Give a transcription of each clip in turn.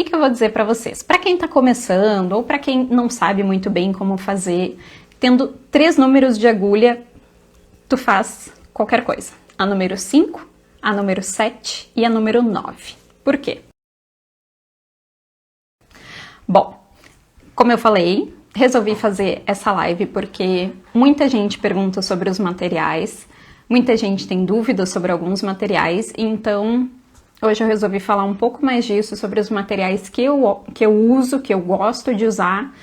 que eu vou dizer para vocês? Para quem está começando ou para quem não sabe muito bem como fazer, tendo 3 números de agulha, tu faz qualquer coisa. A número 5, a número 7 e a número 9. Por quê? Bom, como eu falei, resolvi fazer essa live porque muita gente pergunta sobre os materiais, muita gente tem dúvidas sobre alguns materiais, então hoje eu resolvi falar um pouco mais disso, sobre os materiais que eu uso, que eu gosto de usar,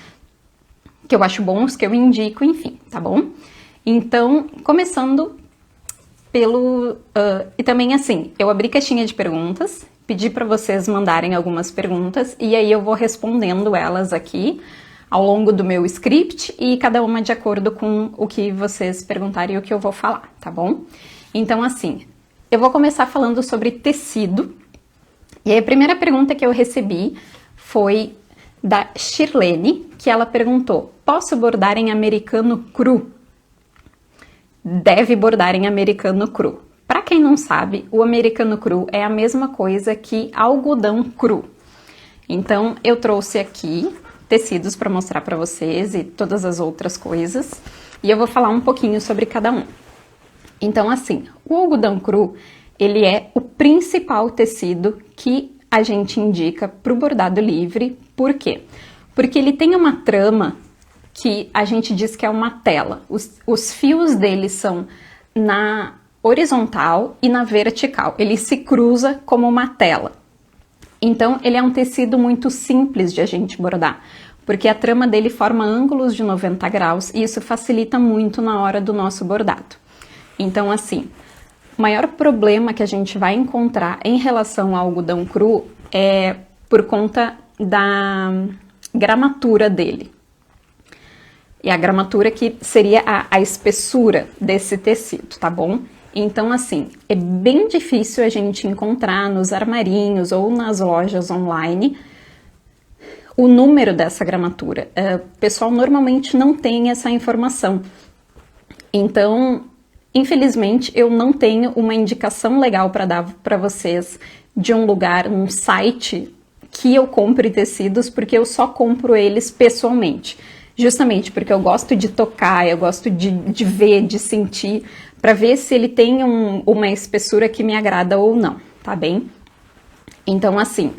que eu acho bons, que eu indico, enfim, tá bom? Então, começando pelo... e também assim, eu abri caixinha de perguntas, pedi para vocês mandarem algumas perguntas e aí eu vou respondendo elas aqui ao longo do meu script e cada uma de acordo com o que vocês perguntarem e o que eu vou falar, tá bom? Então, assim, eu vou começar falando sobre tecido. E aí a primeira pergunta que eu recebi foi da Shirlene, que ela perguntou: posso bordar em americano cru? Deve bordar em americano cru. Para quem não sabe, o americano cru é a mesma coisa que algodão cru. Então, eu trouxe aqui tecidos para mostrar para vocês e todas as outras coisas. E eu vou falar um pouquinho sobre cada um. Então, assim, o algodão cru, ele é o principal tecido que a gente indica para o bordado livre. Por quê? Porque ele tem uma trama que a gente diz que é uma tela. Os fios dele são na horizontal e na vertical. Ele se cruza como uma tela. Então, ele é um tecido muito simples de a gente bordar, porque a trama dele forma ângulos de 90 graus e isso facilita muito na hora do nosso bordado. Então, assim, o maior problema que a gente vai encontrar em relação ao algodão cru é por conta da gramatura dele. E a gramatura que seria a espessura desse tecido, tá bom? Então, assim, é bem difícil a gente encontrar nos armarinhos ou nas lojas online o número dessa gramatura. O pessoal normalmente não tem essa informação. Então, infelizmente, eu não tenho uma indicação legal para dar para vocês de um lugar, um site que eu compre tecidos, porque eu só compro eles pessoalmente. Justamente porque eu gosto de tocar, eu gosto de ver, de sentir, para ver se ele tem uma espessura que me agrada ou não, tá bem? Então, assim,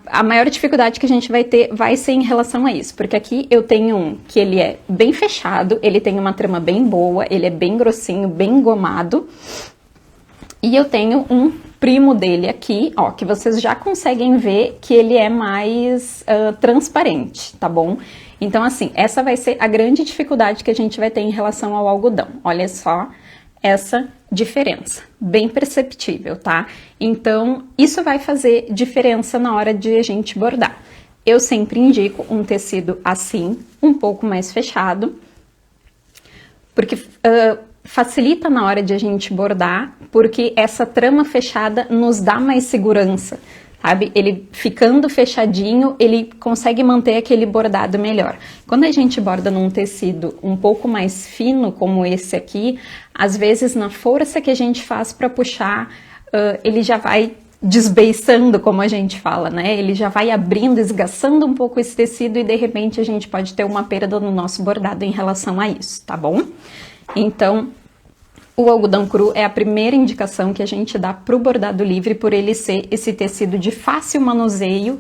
a maior dificuldade que a gente vai ter vai ser em relação a isso, porque aqui eu tenho um que ele é bem fechado, ele tem uma trama bem boa, ele é bem grossinho, bem gomado, e eu tenho um primo dele aqui, ó, que vocês já conseguem ver que ele é mais transparente, tá bom? Então, assim, essa vai ser a grande dificuldade que a gente vai ter em relação ao algodão. Olha só essa diferença, bem perceptível, tá? Então, isso vai fazer diferença na hora de a gente bordar. Eu sempre indico um tecido assim, um pouco mais fechado, porque facilita na hora de a gente bordar, porque essa trama fechada nos dá mais segurança, sabe? Ele ficando fechadinho, ele consegue manter aquele bordado melhor. Quando a gente borda num tecido um pouco mais fino, como esse aqui, às vezes na força que a gente faz para puxar, ele já vai desbeiçando, como a gente fala, né? Ele já vai abrindo, esgaçando um pouco esse tecido e de repente a gente pode ter uma perda no nosso bordado em relação a isso, tá bom? Então, o algodão cru é a primeira indicação que a gente dá para o bordado livre, por ele ser esse tecido de fácil manuseio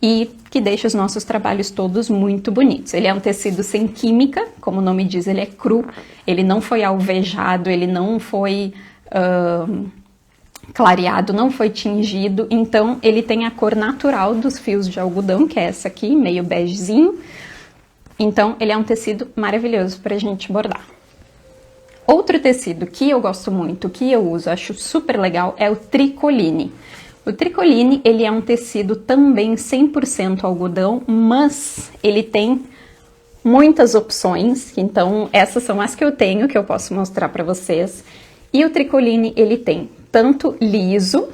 e que deixa os nossos trabalhos todos muito bonitos. Ele é um tecido sem química, como o nome diz, ele é cru, ele não foi alvejado, ele não foi clareado, não foi tingido, então ele tem a cor natural dos fios de algodão, que é essa aqui, meio begezinho. Então, ele é um tecido maravilhoso para a gente bordar. Outro tecido que eu gosto muito, que eu uso, acho super legal, é o tricoline. O tricoline, ele é um tecido também 100% algodão, mas ele tem muitas opções, então essas são as que eu tenho, que eu posso mostrar para vocês. E o tricoline, ele tem tanto liso,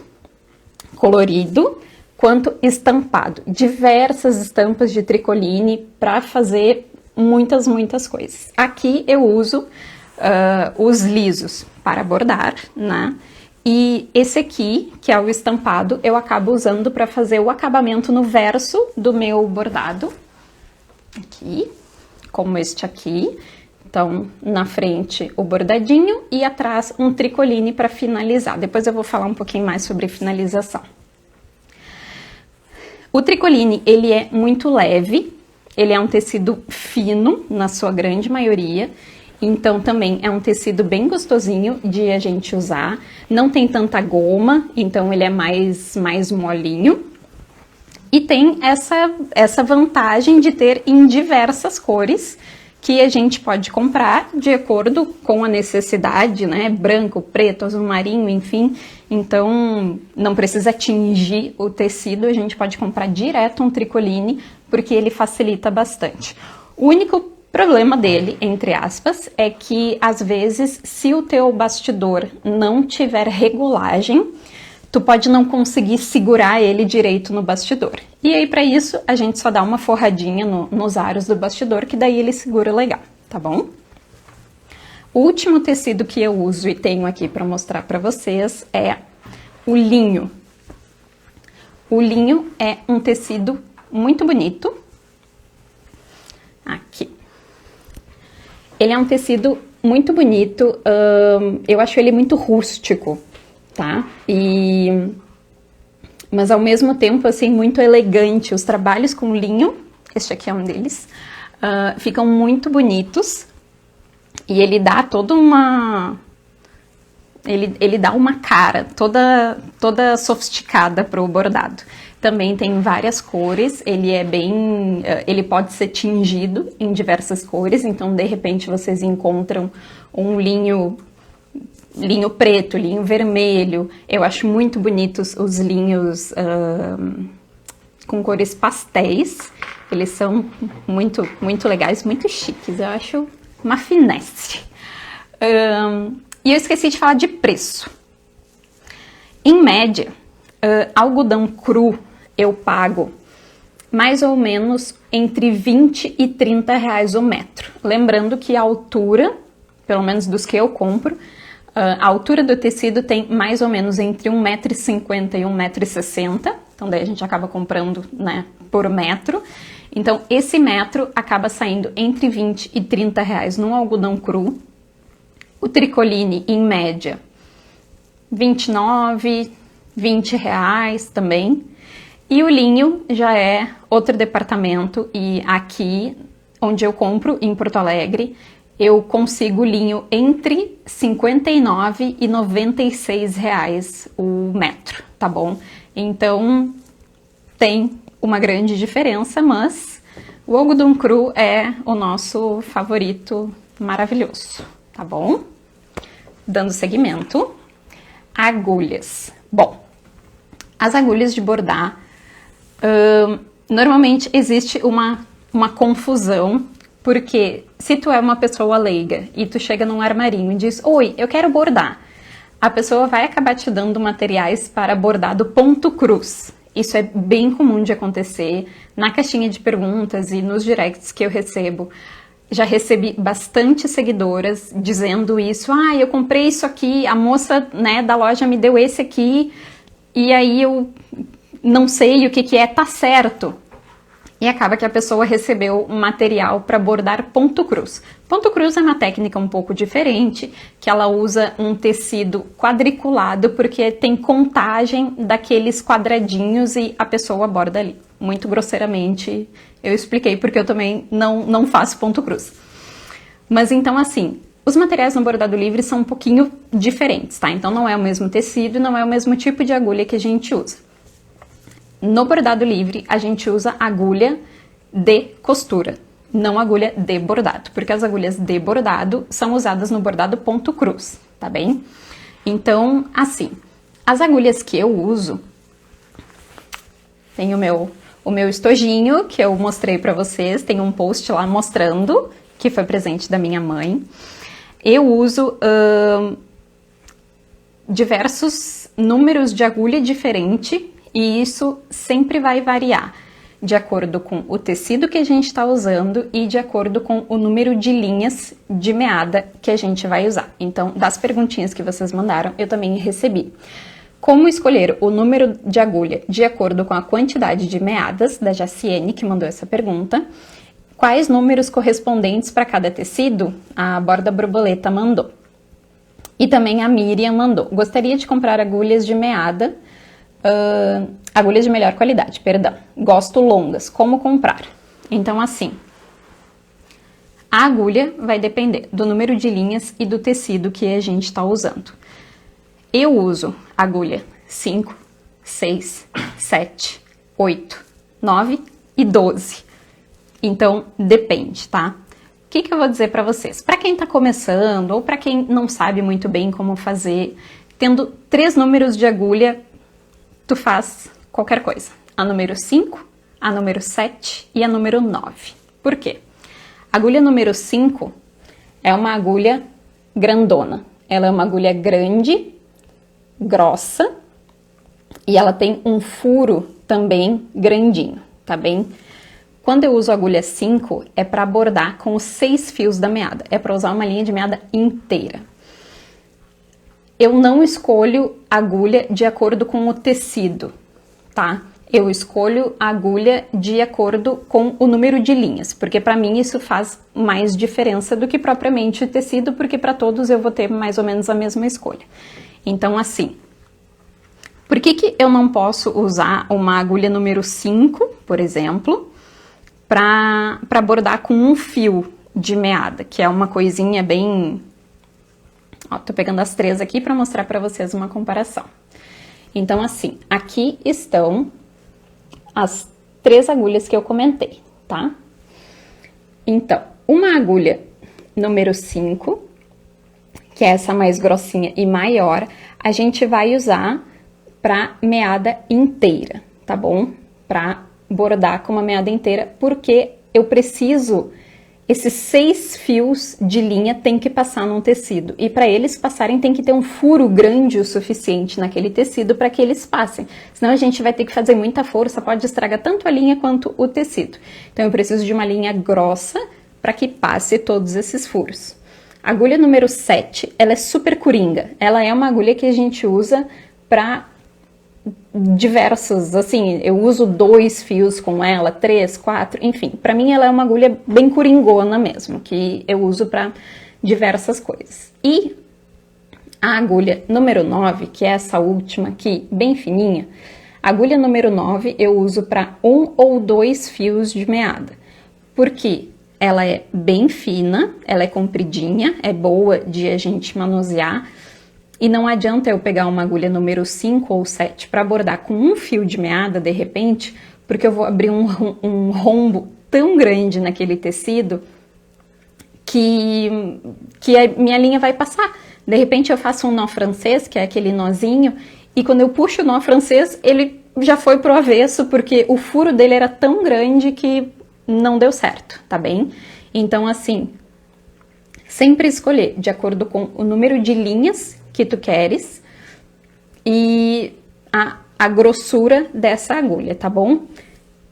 colorido, quanto estampado. Diversas estampas de tricoline para fazer muitas coisas. Aqui eu uso os lisos para bordar, né? E esse aqui, que é o estampado, eu acabo usando para fazer o acabamento no verso do meu bordado. Aqui, como este aqui. Então, na frente o bordadinho e atrás um tricoline para finalizar. Depois eu vou falar um pouquinho mais sobre finalização. O tricoline, ele é muito leve, ele é um tecido fino, na sua grande maioria, então também é um tecido bem gostosinho de a gente usar, não tem tanta goma, então ele é mais molinho, e tem essa vantagem de ter em diversas cores, que a gente pode comprar de acordo com a necessidade, né? Branco, preto, azul marinho, enfim. Então, não precisa tingir o tecido, a gente pode comprar direto um tricoline, porque ele facilita bastante. O único problema dele, entre aspas, é que, às vezes, se o teu bastidor não tiver regulagem, tu pode não conseguir segurar ele direito no bastidor. E aí, para isso, a gente só dá uma forradinha nos aros do bastidor, que daí ele segura legal, tá bom? O último tecido que eu uso e tenho aqui para mostrar para vocês é o linho. O linho é um tecido muito bonito. Aqui. Ele é um tecido muito bonito, eu acho ele muito rústico, tá? Mas ao mesmo tempo, assim, muito elegante. Os trabalhos com linho, este aqui é um deles, ficam muito bonitos. E ele dá toda uma... Ele dá uma cara toda sofisticada para o bordado. Também tem várias cores, ele é bem... Ele pode ser tingido em diversas cores, então de repente vocês encontram um linho preto, linho vermelho. Eu acho muito bonitos os linhos com cores pastéis. Eles são muito legais, muito chiques. Eu acho uma finesse. E eu esqueci de falar de preço. Em média, algodão cru eu pago mais ou menos entre 20 e 30 reais o metro. Lembrando que a altura, pelo menos dos que eu compro, a altura do tecido tem mais ou menos entre 1,50 m e 1,60 m. Então daí a gente acaba comprando, né, por metro. Então esse metro acaba saindo entre 20 e 30 reais no algodão cru. O tricoline, em média, 29, 20 reais também. E o linho já é outro departamento, e aqui onde eu compro, em Porto Alegre, eu consigo linho entre 59 e 96 reais o metro, tá bom? Então, tem uma grande diferença, mas o algodão cru é o nosso favorito maravilhoso, tá bom? Dando seguimento, agulhas. Bom, as agulhas de bordar, normalmente existe uma confusão, porque se tu é uma pessoa leiga e tu chega num armarinho e diz: oi, eu quero bordar, a pessoa vai acabar te dando materiais para bordado ponto cruz. Isso é bem comum de acontecer na caixinha de perguntas e nos directs que eu recebo. Já recebi bastante seguidoras dizendo isso: ah, eu comprei isso aqui, a moça, né, da loja me deu esse aqui, e aí eu não sei o que é, tá certo. E acaba que a pessoa recebeu um material para bordar ponto cruz. Ponto cruz é uma técnica um pouco diferente, que ela usa um tecido quadriculado, porque tem contagem daqueles quadradinhos e a pessoa borda ali. Muito grosseiramente eu expliquei, porque eu também não faço ponto cruz. Mas então, assim, os materiais no bordado livre são um pouquinho diferentes, tá? Então não é o mesmo tecido, não é o mesmo tipo de agulha que a gente usa. No bordado livre, a gente usa agulha de costura, não agulha de bordado, porque as agulhas de bordado são usadas no bordado ponto cruz, tá bem? Então, assim, as agulhas que eu uso, tem o meu estojinho, que eu mostrei pra vocês, tem um post lá mostrando, que foi presente da minha mãe. Eu uso diversos números de agulha diferente, e isso sempre vai variar. de acordo com o tecido que a gente está usando e de acordo com o número de linhas de meada que a gente vai usar. Então, das perguntinhas que vocês mandaram, eu também recebi. Como escolher o número de agulha de acordo com a quantidade de meadas, da Jaciene, que mandou essa pergunta. Quais números correspondentes para cada tecido? A Borda Borboleta mandou. E também a Miriam mandou. Gostaria de comprar agulhas de meada, agulhas de melhor qualidade, perdão. Gosto longas. Como comprar? Então, assim, a agulha vai depender do número de linhas e do tecido que a gente está usando. Eu uso agulha 5, 6, 7, 8, 9 e 12. Então, depende, tá? O que eu vou dizer para vocês? Para quem tá começando ou para quem não sabe muito bem como fazer, tendo 3 números de agulha, tu faz qualquer coisa. A número 5, a número 7 e a número 9. Por quê? A agulha número 5 é uma agulha grandona. Ela é uma agulha grande, grossa, e ela tem um furo também grandinho, tá bem? Quando eu uso a agulha 5, é para bordar com os 6 fios da meada. É para usar uma linha de meada inteira. Eu não escolho agulha de acordo com o tecido, tá? Eu escolho a agulha de acordo com o número de linhas, porque para mim isso faz mais diferença do que propriamente o tecido, porque para todos eu vou ter mais ou menos a mesma escolha. Então, assim, por que eu não posso usar uma agulha número 5, por exemplo, para bordar com um fio de meada, que é uma coisinha bem... Ó, tô pegando as 3 aqui para mostrar para vocês uma comparação. Então, assim, aqui estão as 3 agulhas que eu comentei, tá? Então, uma agulha número 5, que é essa mais grossinha e maior, a gente vai usar para meada inteira, tá bom? Para bordar com uma meada inteira, porque eu preciso, esses 6 fios de linha tem que passar num tecido, e para eles passarem tem que ter um furo grande o suficiente naquele tecido para que eles passem, senão a gente vai ter que fazer muita força, pode estragar tanto a linha quanto o tecido. Então eu preciso de uma linha grossa para que passe todos esses furos. A agulha número 7, ela é super coringa, ela é uma agulha que a gente usa para diversos, assim, eu uso 2 fios com ela, 3, 4, enfim, para mim ela é uma agulha bem coringona mesmo, que eu uso para diversas coisas. E a agulha número 9, que é essa última aqui, bem fininha, a agulha número 9 eu uso para 1 ou 2 fios de meada, porque ela é bem fina, ela é compridinha, é boa de a gente manusear. E não adianta eu pegar uma agulha número 5 ou 7 para bordar com um fio de meada, de repente, porque eu vou abrir um rombo tão grande naquele tecido que a minha linha vai passar. De repente eu faço um nó francês, que é aquele nozinho, e quando eu puxo o nó francês, ele já foi pro avesso, porque o furo dele era tão grande que não deu certo, tá bem? Então, assim, sempre escolher de acordo com o número de linhas que tu queres e a grossura dessa agulha, tá bom?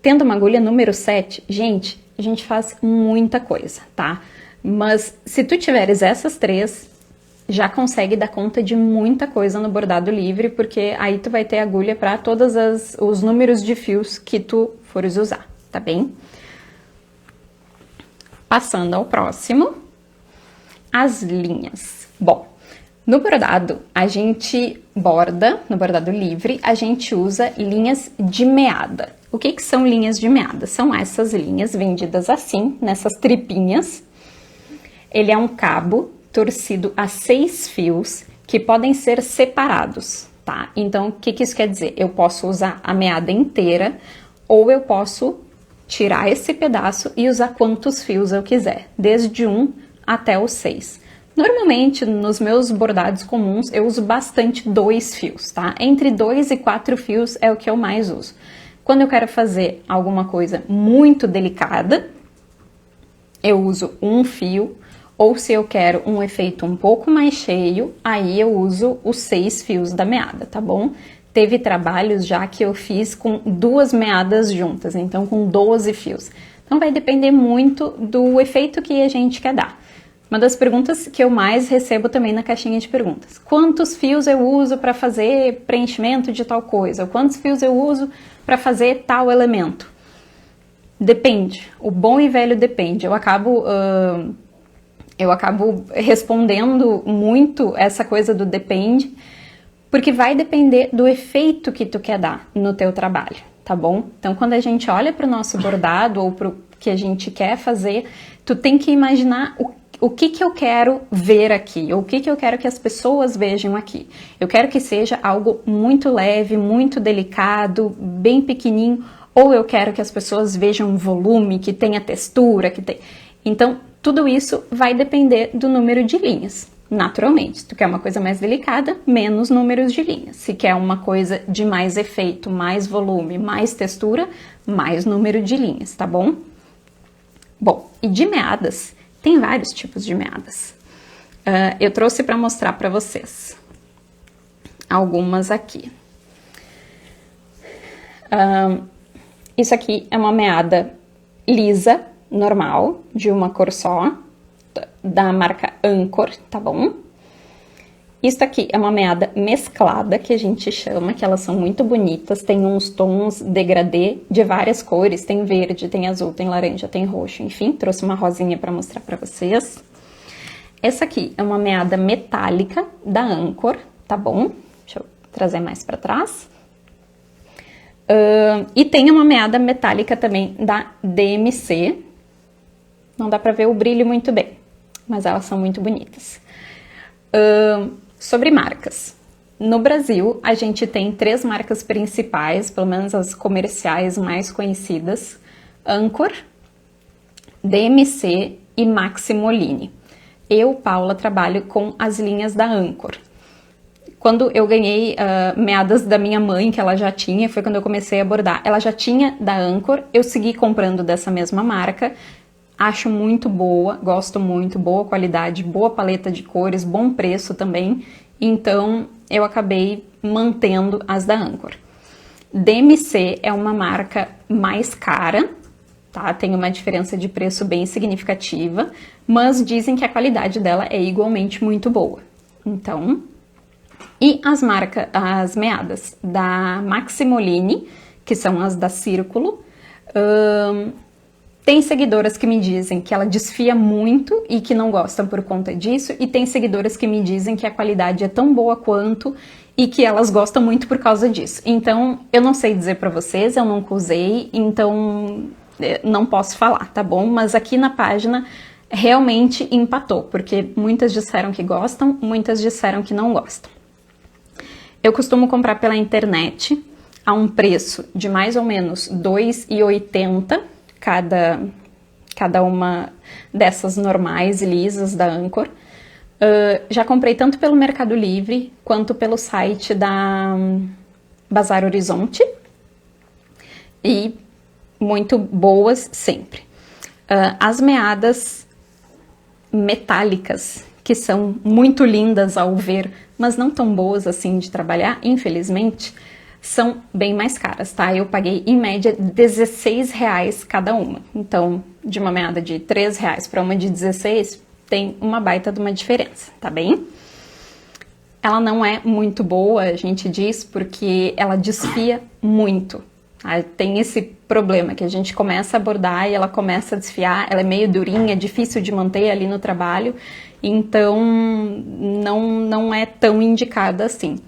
Tendo uma agulha número 7, gente, a gente faz muita coisa, tá? Mas se tu tiveres essas 3, já consegue dar conta de muita coisa no bordado livre, porque aí tu vai ter agulha para todos os números de fios que tu fores usar, tá bem? Passando ao próximo, as linhas. Bom, no bordado, a gente borda, no bordado livre, a gente usa linhas de meada. O que são linhas de meada? São essas linhas vendidas assim, nessas tripinhas. Ele é um cabo torcido a 6 fios que podem ser separados, tá? Então, o que isso quer dizer? Eu posso usar a meada inteira ou eu posso tirar esse pedaço e usar quantos fios eu quiser, desde 1 até os 6. Normalmente, nos meus bordados comuns, eu uso bastante 2 fios, tá? Entre 2 e 4 fios é o que eu mais uso. Quando eu quero fazer alguma coisa muito delicada, eu uso 1 fio, ou se eu quero um efeito um pouco mais cheio, aí eu uso os 6 fios da meada, tá bom? teve trabalhos já que eu fiz com 2 meadas juntas, então com 12 fios. Então vai depender muito do efeito que a gente quer dar. Uma das perguntas que eu mais recebo também na caixinha de perguntas: quantos fios eu uso para fazer preenchimento de tal coisa? Ou quantos fios eu uso para fazer tal elemento? Depende. O bom e velho depende. Eu acabo respondendo muito essa coisa do depende, porque vai depender do efeito que tu quer dar no teu trabalho, tá bom? Então, quando a gente olha para o nosso bordado ou para o que a gente quer fazer, tu tem que imaginar o que eu quero ver aqui, ou o que eu quero que as pessoas vejam aqui. Eu quero que seja algo muito leve, muito delicado, bem pequenininho, ou eu quero que as pessoas vejam um volume, que tenha textura, que tem... Então, tudo isso vai depender do número de linhas, naturalmente. Se tu quer uma coisa mais delicada, menos números de linhas. Se quer uma coisa de mais efeito, mais volume, mais textura, mais número de linhas, tá bom? Bom, e de meadas, tem vários tipos de meadas. Eu trouxe para mostrar para vocês algumas aqui. Isso aqui é uma meada lisa, normal, de uma cor só, da marca Anchor, tá bom? Isso aqui é uma meada mesclada, que a gente chama, que elas são muito bonitas, tem uns tons degradê de várias cores, tem verde, tem azul, tem laranja, tem roxo, enfim, trouxe uma rosinha para mostrar para vocês. Essa aqui é uma meada metálica da Anchor, tá bom? Deixa eu trazer mais para trás. E tem uma meada metálica também da DMC, não dá para ver o brilho muito bem, mas elas são muito bonitas. Sobre marcas. No Brasil, a gente tem 3 marcas principais, pelo menos as comerciais mais conhecidas: Anchor, DMC e Maximoline. Eu, Paula, trabalho com as linhas da Anchor. Quando eu ganhei meadas da minha mãe, que ela já tinha, foi quando eu comecei a bordar. Ela já tinha da Anchor, eu segui comprando dessa mesma marca. Acho muito boa, gosto muito, boa qualidade, boa paleta de cores, bom preço também. Então, eu acabei mantendo as da Anchor. DMC é uma marca mais cara, tá? Tem uma diferença de preço bem significativa, mas dizem que a qualidade dela é igualmente muito boa. Então, e as meadas da Maximoline, que são as da Círculo, tem seguidoras que me dizem que ela desfia muito e que não gostam por conta disso, e tem seguidoras que me dizem que a qualidade é tão boa quanto e que elas gostam muito por causa disso. Então, eu não sei dizer pra vocês, eu nunca usei, então não posso falar, tá bom? Mas aqui na página realmente empatou, porque muitas disseram que gostam, muitas disseram que não gostam. Eu costumo comprar pela internet a um preço de mais ou menos R$ 2,80 cada uma dessas normais e lisas da Anchor. Já comprei tanto pelo Mercado Livre quanto pelo site da Bazar Horizonte, e muito boas sempre. As meadas metálicas, que são muito lindas ao ver, mas não tão boas assim de trabalhar, infelizmente, são bem mais caras, tá? Eu paguei, em média, R$16 cada uma. Então, de uma meada de R$3 para uma de 16, tem uma baita de uma diferença, tá bem? Ela não é muito boa, a gente diz, porque ela desfia muito. Tá? Tem esse problema, que a gente começa a bordar e ela começa a desfiar, ela é meio durinha, é difícil de manter ali no trabalho, então não é tão indicada assim.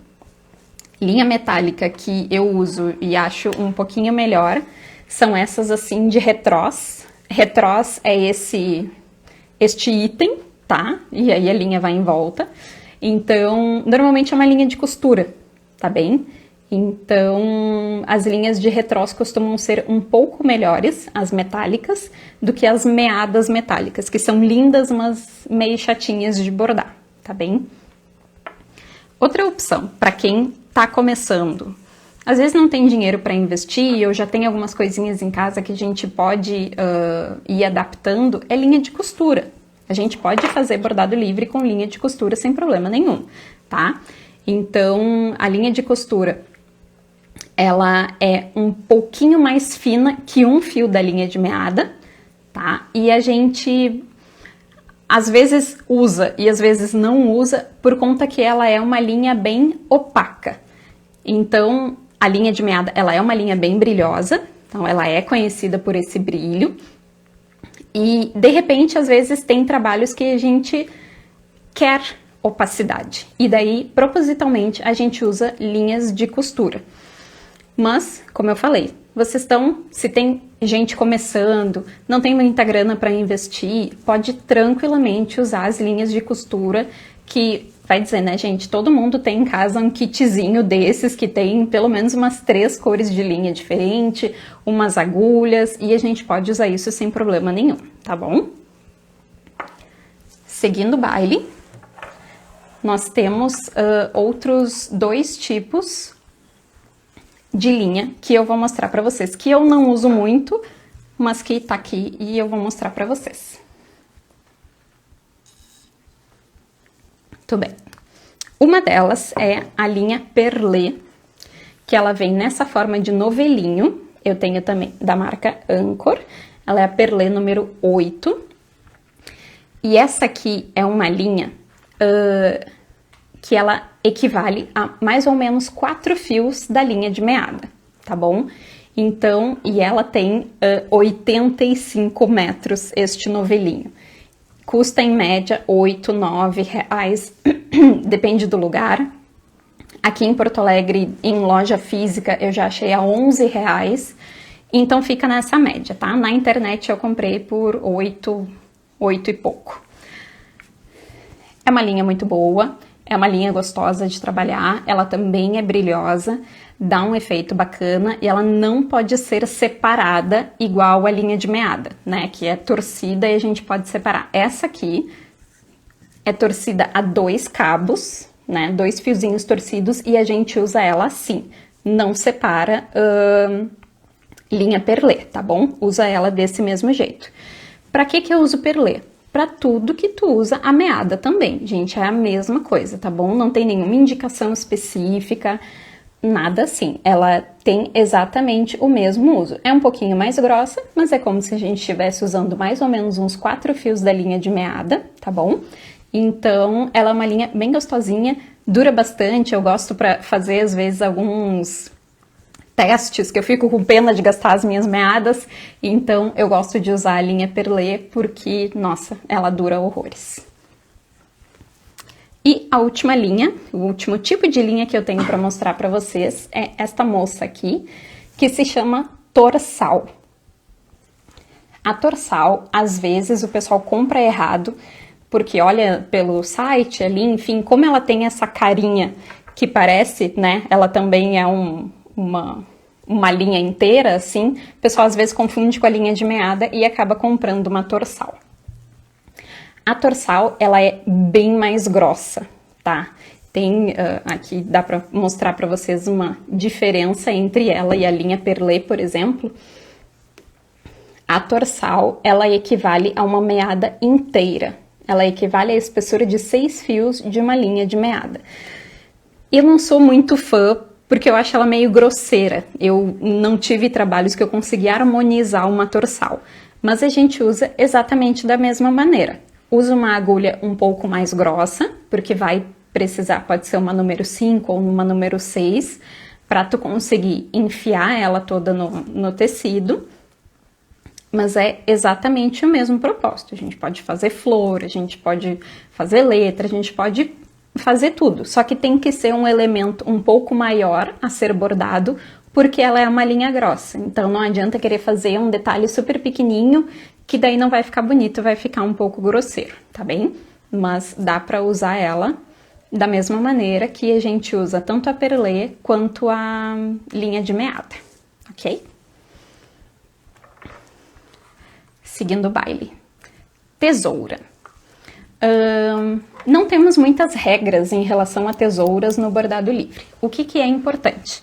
Linha metálica que eu uso e acho um pouquinho melhor são essas assim de retrós. Retrós é este item, tá? E aí a linha vai em volta. Então, normalmente é uma linha de costura, tá bem? Então, as linhas de retrós costumam ser um pouco melhores, as metálicas, do que as meadas metálicas, que são lindas, mas meio chatinhas de bordar, tá bem? Outra opção, para quem tá começando, às vezes não tem dinheiro para investir, ou já tem algumas coisinhas em casa que a gente pode ir adaptando, é linha de costura. A gente pode fazer bordado livre com linha de costura sem problema nenhum, tá? Então, a linha de costura ela é um pouquinho mais fina que um fio da linha de meada, tá? E a gente às vezes usa e às vezes não usa por conta que ela é uma linha bem opaca. Então, a linha de meada, ela é uma linha bem brilhosa, então ela é conhecida por esse brilho. E, de repente, às vezes tem trabalhos que a gente quer opacidade. E daí, propositalmente, a gente usa linhas de costura. Mas, como eu falei, se tem gente começando, não tem muita grana para investir, pode tranquilamente usar as linhas de costura que, vai dizer, né, gente, todo mundo tem em casa um kitzinho desses que tem pelo menos umas 3 cores de linha diferente, umas agulhas, e a gente pode usar isso sem problema nenhum, tá bom? Seguindo o baile, nós temos outros 2 tipos de linha que eu vou mostrar para vocês, que eu não uso muito, mas que tá aqui e eu vou mostrar para vocês. Muito bem. Uma delas é a linha Perlé, que ela vem nessa forma de novelinho. Eu tenho também da marca Anchor. Ela é a Perlé número 8. E essa aqui é uma linha que ela equivale a mais ou menos 4 fios da linha de meada, tá bom? Então, e ela tem 85 metros este novelinho. Custa em média R$8, R$9, depende do lugar. Aqui em Porto Alegre, em loja física, eu já achei a R$11, então fica nessa média, tá? Na internet eu comprei por 8 e pouco. É uma linha muito boa, é uma linha gostosa de trabalhar, ela também é brilhosa, dá um efeito bacana e ela não pode ser separada igual a linha de meada, né? Que é torcida e a gente pode separar. Essa aqui é torcida a 2 cabos, né? 2 fiozinhos torcidos e a gente usa ela assim, não separa linha Perlé, tá bom? Usa ela desse mesmo jeito. Pra que eu uso Perlé? Para tudo que tu usa a meada também, gente, é a mesma coisa, tá bom? Não tem nenhuma indicação específica, nada assim. Ela tem exatamente o mesmo uso. É um pouquinho mais grossa, mas é como se a gente estivesse usando mais ou menos uns 4 fios da linha de meada, tá bom? Então, ela é uma linha bem gostosinha, dura bastante. Eu gosto para fazer, às vezes, alguns testes, que eu fico com pena de gastar as minhas meadas, então eu gosto de usar a linha Perlé porque, nossa, ela dura horrores. E a última linha, o último tipo de linha que eu tenho para mostrar para vocês é esta moça aqui, que se chama Torsal. A Torsal, às vezes, o pessoal compra errado, porque olha pelo site ali, enfim, como ela tem essa carinha que parece, né, ela também é uma linha inteira, assim, o pessoal às vezes confunde com a linha de meada e acaba comprando uma Torsal. A Torsal, ela é bem mais grossa, tá? Tem, aqui dá pra mostrar pra vocês uma diferença entre ela e a linha Perlé, por exemplo. A Torsal, ela equivale a uma meada inteira. Ela equivale à espessura de 6 fios de uma linha de meada. Eu não sou muito fã, porque eu acho ela meio grosseira. Eu não tive trabalhos que eu consegui harmonizar uma Torsal, mas a gente usa exatamente da mesma maneira. Usa uma agulha um pouco mais grossa, porque vai precisar, pode ser uma número 5 ou uma número 6, para tu conseguir enfiar ela toda no tecido, mas é exatamente o mesmo propósito. A gente pode fazer flor, a gente pode fazer letra, a gente pode fazer tudo, só que tem que ser um elemento um pouco maior a ser bordado, porque ela é uma linha grossa, então não adianta querer fazer um detalhe super pequenininho, que daí não vai ficar bonito, vai ficar um pouco grosseiro, tá bem? Mas dá pra usar ela da mesma maneira que a gente usa tanto a Perlé quanto a linha de meada, ok? Seguindo o baile. Tesoura. Não temos muitas regras em relação a tesouras no bordado livre. O que é importante?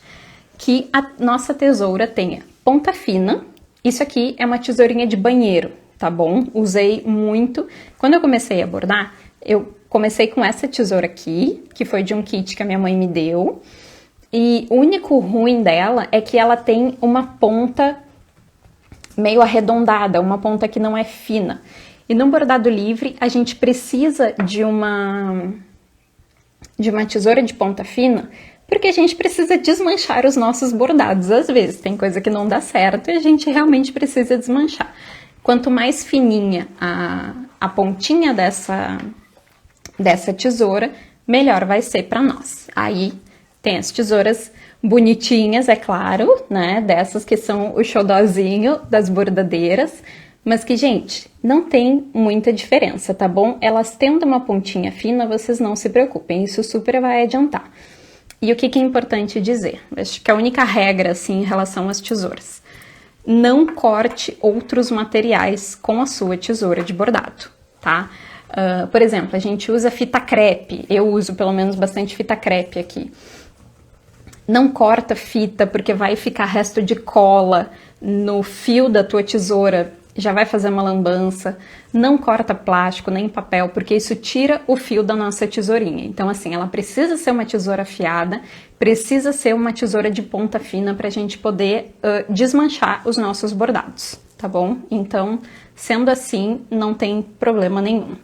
Que a nossa tesoura tenha ponta fina. Isso aqui é uma tesourinha de banheiro, tá bom? Usei muito. Quando eu comecei a bordar, eu comecei com essa tesoura aqui, que foi de um kit que a minha mãe me deu. E o único ruim dela é que ela tem uma ponta meio arredondada, uma ponta que não é fina. E no bordado livre, a gente precisa de uma tesoura de ponta fina, porque a gente precisa desmanchar os nossos bordados. Às vezes tem coisa que não dá certo e a gente realmente precisa desmanchar. Quanto mais fininha a pontinha dessa tesoura, melhor vai ser para nós. Aí tem as tesouras bonitinhas, é claro, né? Dessas que são o xodózinho das bordadeiras, mas que, gente, não tem muita diferença, tá bom? Elas tendo uma pontinha fina, vocês não se preocupem, isso super vai adiantar. E o que é importante dizer? Acho que a única regra, assim, em relação às tesouras: não corte outros materiais com a sua tesoura de bordado, tá? Por exemplo, a gente usa fita crepe, eu uso pelo menos bastante fita crepe aqui. Não corta fita, porque vai ficar resto de cola no fio da tua tesoura, já vai fazer uma lambança. Não corta plástico nem papel, porque isso tira o fio da nossa tesourinha. Então, assim, ela precisa ser uma tesoura afiada, precisa ser uma tesoura de ponta fina para a gente poder desmanchar os nossos bordados, tá bom? Então, sendo assim, não tem problema nenhum.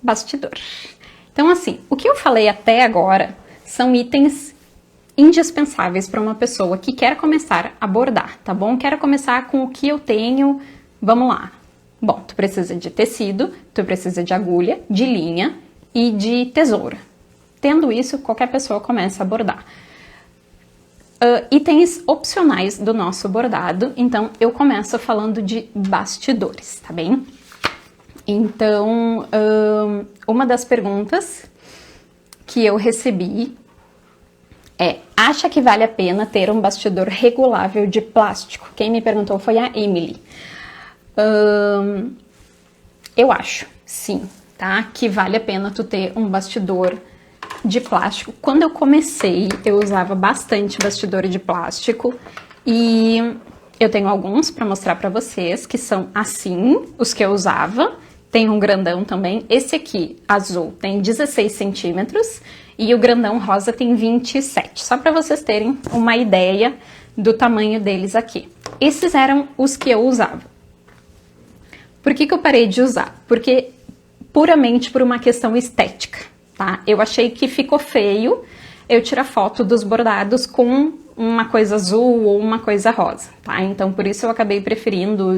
Bastidor. Então, assim, o que eu falei até agora são itens indispensáveis para uma pessoa que quer começar a bordar, tá bom? Quero começar com o que eu tenho, vamos lá. Bom, tu precisa de tecido, tu precisa de agulha, de linha e de tesoura. Tendo isso, qualquer pessoa começa a bordar. Itens opcionais do nosso bordado, então eu começo falando de bastidores, tá bem? Então, uma das perguntas que eu recebi é: acha que vale a pena ter um bastidor regulável de plástico? Quem me perguntou foi a Emily. Eu acho, sim, tá? Que vale a pena tu ter um bastidor de plástico. Quando eu comecei, eu usava bastante bastidor de plástico e eu tenho alguns para mostrar para vocês que são assim, os que eu usava. Tem um grandão também. Esse aqui, azul, tem 16 centímetros e o grandão rosa tem 27. Só para vocês terem uma ideia do tamanho deles aqui. Esses eram os que eu usava. Por que eu parei de usar? Porque puramente por uma questão estética, tá? Eu achei que ficou feio eu tirar foto dos bordados com uma coisa azul ou uma coisa rosa, tá? Então, por isso eu acabei preferindo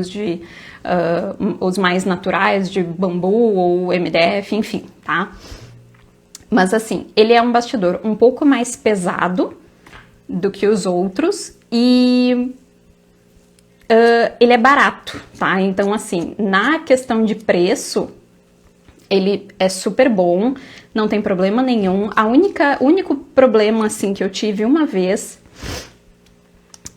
os mais naturais, de bambu ou MDF, enfim, tá? Mas assim, ele é um bastidor um pouco mais pesado do que os outros e ele é barato, tá? Então, assim, na questão de preço, ele é super bom, não tem problema nenhum. O único problema, assim, que eu tive uma vez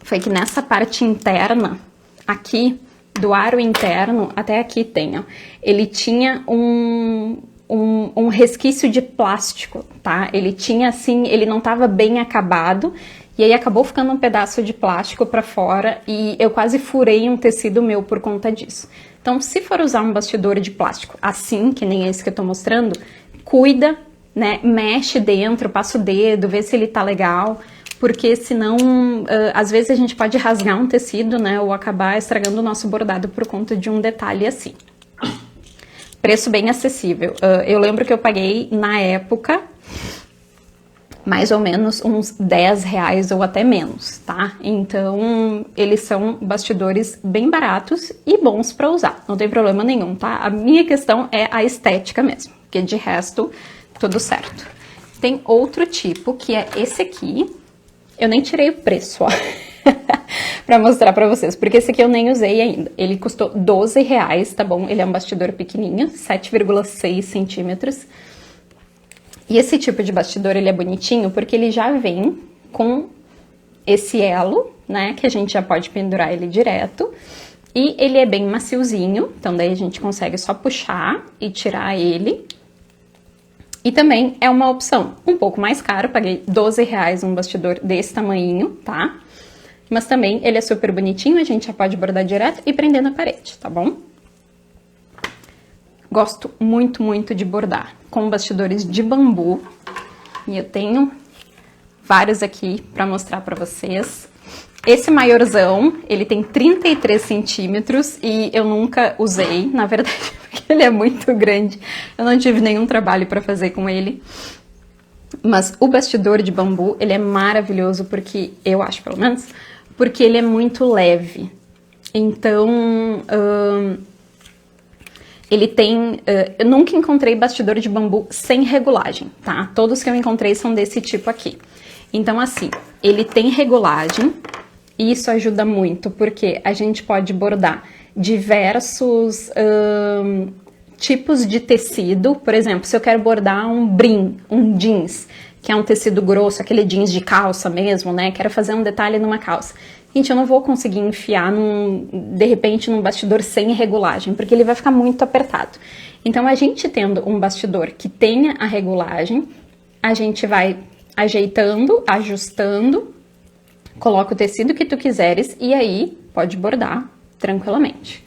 foi que nessa parte interna, aqui, do aro interno, até aqui tem, ó, ele tinha um resquício de plástico, tá? Ele tinha, assim, ele não tava bem acabado, e aí acabou ficando um pedaço de plástico pra fora, e eu quase furei um tecido meu por conta disso. Então, se for usar um bastidor de plástico assim, que nem esse que eu tô mostrando, cuida, né? Mexe dentro, passa o dedo, vê se ele tá legal, porque senão, às vezes a gente pode rasgar um tecido, né? Ou acabar estragando o nosso bordado por conta de um detalhe assim. Preço bem acessível. Eu lembro que eu paguei, na época, mais ou menos uns 10 reais ou até menos, tá? Então, eles são bastidores bem baratos e bons pra usar, não tem problema nenhum, tá? A minha questão é a estética mesmo, porque de resto, tudo certo. Tem outro tipo, que é esse aqui. Eu nem tirei o preço, ó, pra mostrar pra vocês, porque esse aqui eu nem usei ainda. Ele custou 12 reais, tá bom? Ele é um bastidor pequenininho, 7,6 centímetros. E esse tipo de bastidor, ele é bonitinho porque ele já vem com esse elo, né, que a gente já pode pendurar ele direto. E ele é bem maciozinho, então daí a gente consegue só puxar e tirar ele. E também é uma opção um pouco mais caro, paguei 12 reais um bastidor desse tamanhinho, tá? Mas também ele é super bonitinho, a gente já pode bordar direto e prender na parede, tá bom? Gosto muito, muito de bordar. com bastidores de bambu. E eu tenho vários aqui para mostrar para vocês. Esse maiorzão, ele tem 33 centímetros e eu nunca usei, na verdade, porque ele é muito grande. Eu não tive nenhum trabalho para fazer com ele. Mas o bastidor de bambu, ele é maravilhoso porque, eu acho pelo menos, porque ele é muito leve. Então, ele tem... eu nunca encontrei bastidor de bambu sem regulagem, tá? Todos que eu encontrei são desse tipo aqui. Então, assim, ele tem regulagem e isso ajuda muito, porque a gente pode bordar diversos tipos de tecido. Por exemplo, se eu quero bordar um brim, um jeans, que é um tecido grosso, aquele jeans de calça mesmo, né? Quero fazer um detalhe numa calça. Gente, eu não vou conseguir enfiar, de repente, num bastidor sem regulagem, porque ele vai ficar muito apertado. Então, a gente tendo um bastidor que tenha a regulagem, a gente vai ajeitando, ajustando, coloca o tecido que tu quiseres e aí pode bordar tranquilamente.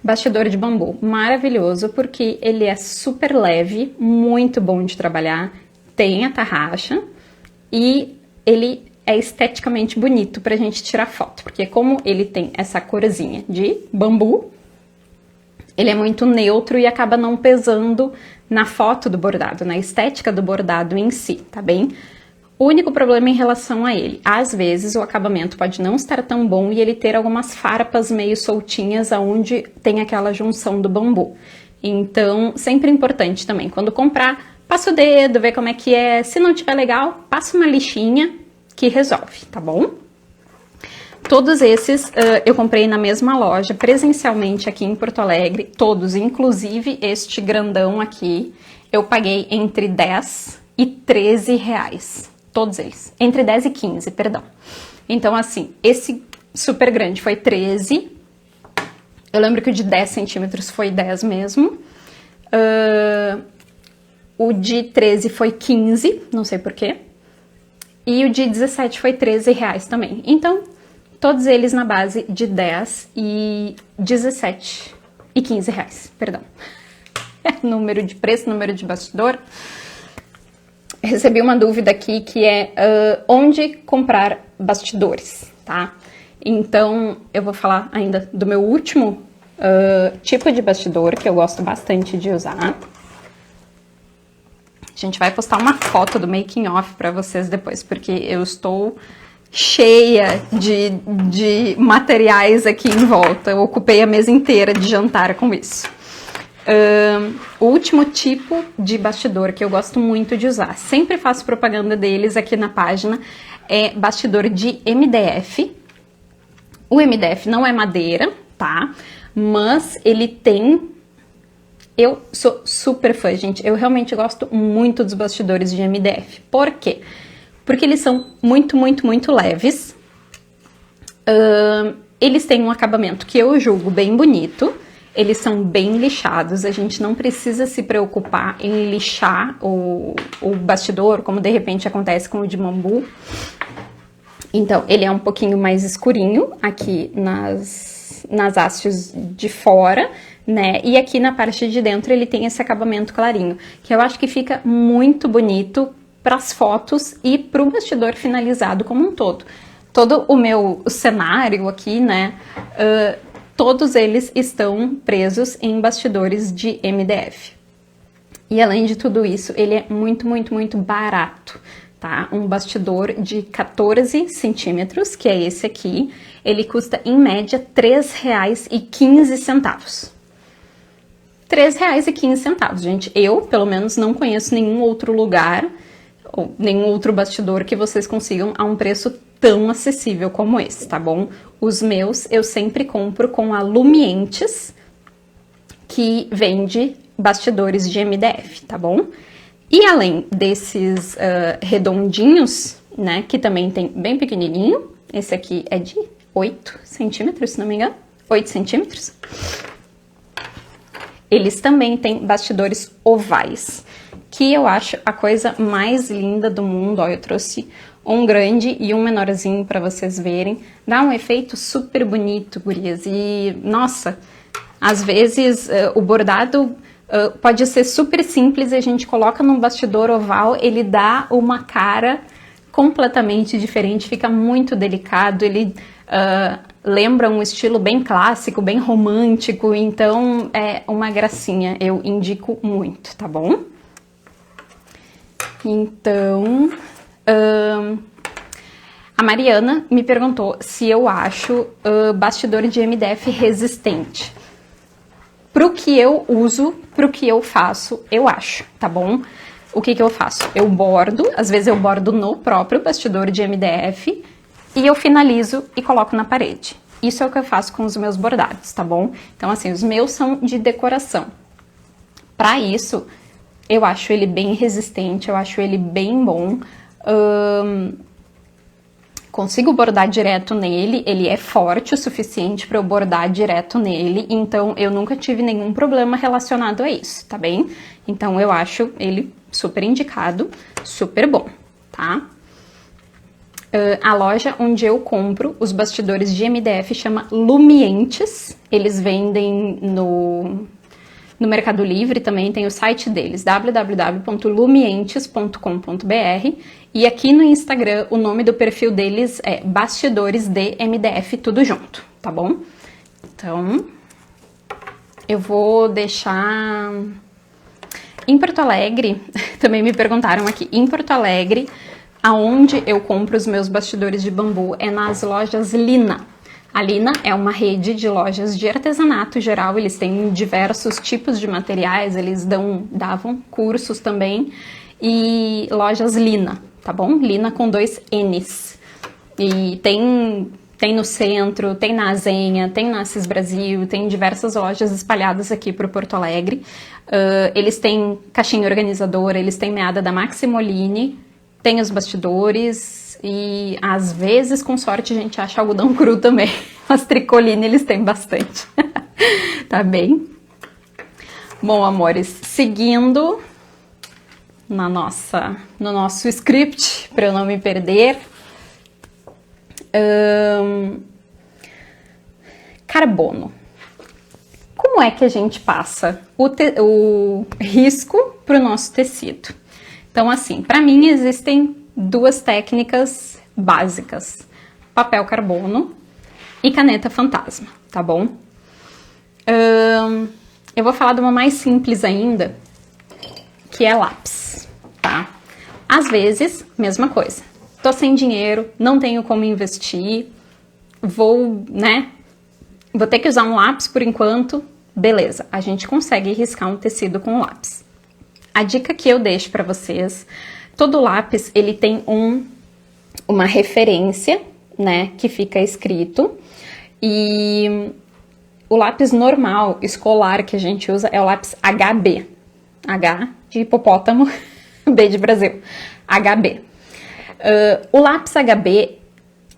Bastidor de bambu, maravilhoso, porque ele é super leve, muito bom de trabalhar, tem a tarraxa e ele é esteticamente bonito pra gente tirar foto, porque como ele tem essa corzinha de bambu, ele é muito neutro e acaba não pesando na foto do bordado, na estética do bordado em si, tá bem? O único problema em relação a ele, às vezes o acabamento pode não estar tão bom e ele ter algumas farpas meio soltinhas aonde tem aquela junção do bambu. Então, sempre importante também, quando comprar, passa o dedo, vê como é que é. Se não tiver legal, passa uma lixinha que resolve, tá bom? Todos esses eu comprei na mesma loja, presencialmente aqui em Porto Alegre, todos, inclusive este grandão aqui, eu paguei entre 10 e 13 reais. Todos eles. Entre 10 e 15, perdão. Então, assim, esse super grande foi 13. Eu lembro que o de 10 centímetros foi 10 mesmo. O de 13 foi 15, não sei porquê. E o de 17 foi 13 reais também. Então, todos eles na base de 10 e 17 e 15 reais, perdão. Número de preço, número de bastidor. Recebi uma dúvida aqui que é onde comprar bastidores, tá? Então, eu vou falar ainda do meu último tipo de bastidor, que eu gosto bastante de usar. A gente vai postar uma foto do making off para vocês depois, porque eu estou cheia de materiais aqui em volta. Eu ocupei a mesa inteira de jantar com isso. O último tipo de bastidor que eu gosto muito de usar, sempre faço propaganda deles aqui na página, é bastidor de MDF. O MDF não é madeira, tá? Mas ele tem... Eu sou super fã, gente. Eu realmente gosto muito dos bastidores de MDF. Por quê? Porque eles são muito, muito, muito leves. Eles têm um acabamento que eu julgo bem bonito. Eles são bem lixados, a gente não precisa se preocupar em lixar o bastidor, como de repente acontece com o de bambu. Então, ele é um pouquinho mais escurinho aqui nas hastes de fora, né? E aqui na parte de dentro ele tem esse acabamento clarinho, que eu acho que fica muito bonito para as fotos e para o bastidor finalizado como um todo. Todo o meu cenário aqui, né? Todos eles estão presos em bastidores de MDF. E além de tudo isso, ele é muito, muito, muito barato, tá? Um bastidor de 14 centímetros, que é esse aqui, ele custa em média R$ 3,15. R$ 3,15, gente. Eu, pelo menos, não conheço nenhum outro lugar ou nenhum outro bastidor que vocês consigam a um preço tão acessível como esse, tá bom? Os meus eu sempre compro com a Lumientes, que vende bastidores de MDF, tá bom? E além desses redondinhos, né, que também tem bem pequenininho, esse aqui é de 8 centímetros, se não me engano, 8 centímetros. Eles também têm bastidores ovais, que eu acho a coisa mais linda do mundo. Ó, eu trouxe um grande e um menorzinho para vocês verem. Dá um efeito super bonito, gurias. E, nossa, às vezes o bordado Pode ser super simples e a gente coloca num bastidor oval, ele dá uma cara completamente diferente, fica muito delicado, ele lembra um estilo bem clássico, bem romântico, então é uma gracinha, eu indico muito, tá bom? Então, a Mariana me perguntou se eu acho bastidor de MDF resistente. Pro que eu uso, pro que eu faço, eu acho, tá bom? O que eu faço? Eu bordo, às vezes eu bordo no próprio bastidor de MDF e eu finalizo e coloco na parede. Isso é o que eu faço com os meus bordados, tá bom? Então, assim, os meus são de decoração. Para isso, eu acho ele bem resistente, eu acho ele bem bom. Consigo bordar direto nele, ele é forte o suficiente para eu bordar direto nele, então eu nunca tive nenhum problema relacionado a isso, tá bem? Então eu acho ele super indicado, super bom, tá? A loja onde eu compro os bastidores de MDF chama Lumientes, eles vendem no Mercado Livre, também tem o site deles, www.lumientes.com.br, e aqui no Instagram o nome do perfil deles é Bastidores de MDF, tudo junto, tá bom? Então, eu vou deixar... Em Porto Alegre, também me perguntaram aqui, em Porto Alegre, aonde eu compro os meus bastidores de bambu é nas lojas Lina. A Lina é uma rede de lojas de artesanato geral, eles têm diversos tipos de materiais, eles davam cursos também, e lojas Lina, tá bom? Lina com 2 N's. E tem no centro, tem na Azenha, tem na Assis Brasil, tem diversas lojas espalhadas aqui para Porto Alegre. Eles têm caixinha organizadora, eles têm meada da Maximoline, tem os bastidores e às vezes, com sorte, a gente acha algodão cru também. As tricoline eles têm bastante. Tá bem? Bom, amores, seguindo no nosso script, para eu não me perder. Carbono. Como é que a gente passa o risco para o nosso tecido? Então, assim, para mim existem 2 técnicas básicas: papel carbono e caneta fantasma, tá bom? Eu vou falar de uma mais simples ainda, que é lápis, tá? Às vezes, mesma coisa. Tô sem dinheiro, não tenho como investir, vou ter que usar um lápis por enquanto. Beleza, a gente consegue riscar um tecido com lápis. A dica que eu deixo para vocês, todo lápis ele tem uma referência, né, que fica escrito, e o lápis normal, escolar, que a gente usa é o lápis HB, H de hipopótamo, B de Brasil, HB. O lápis HB,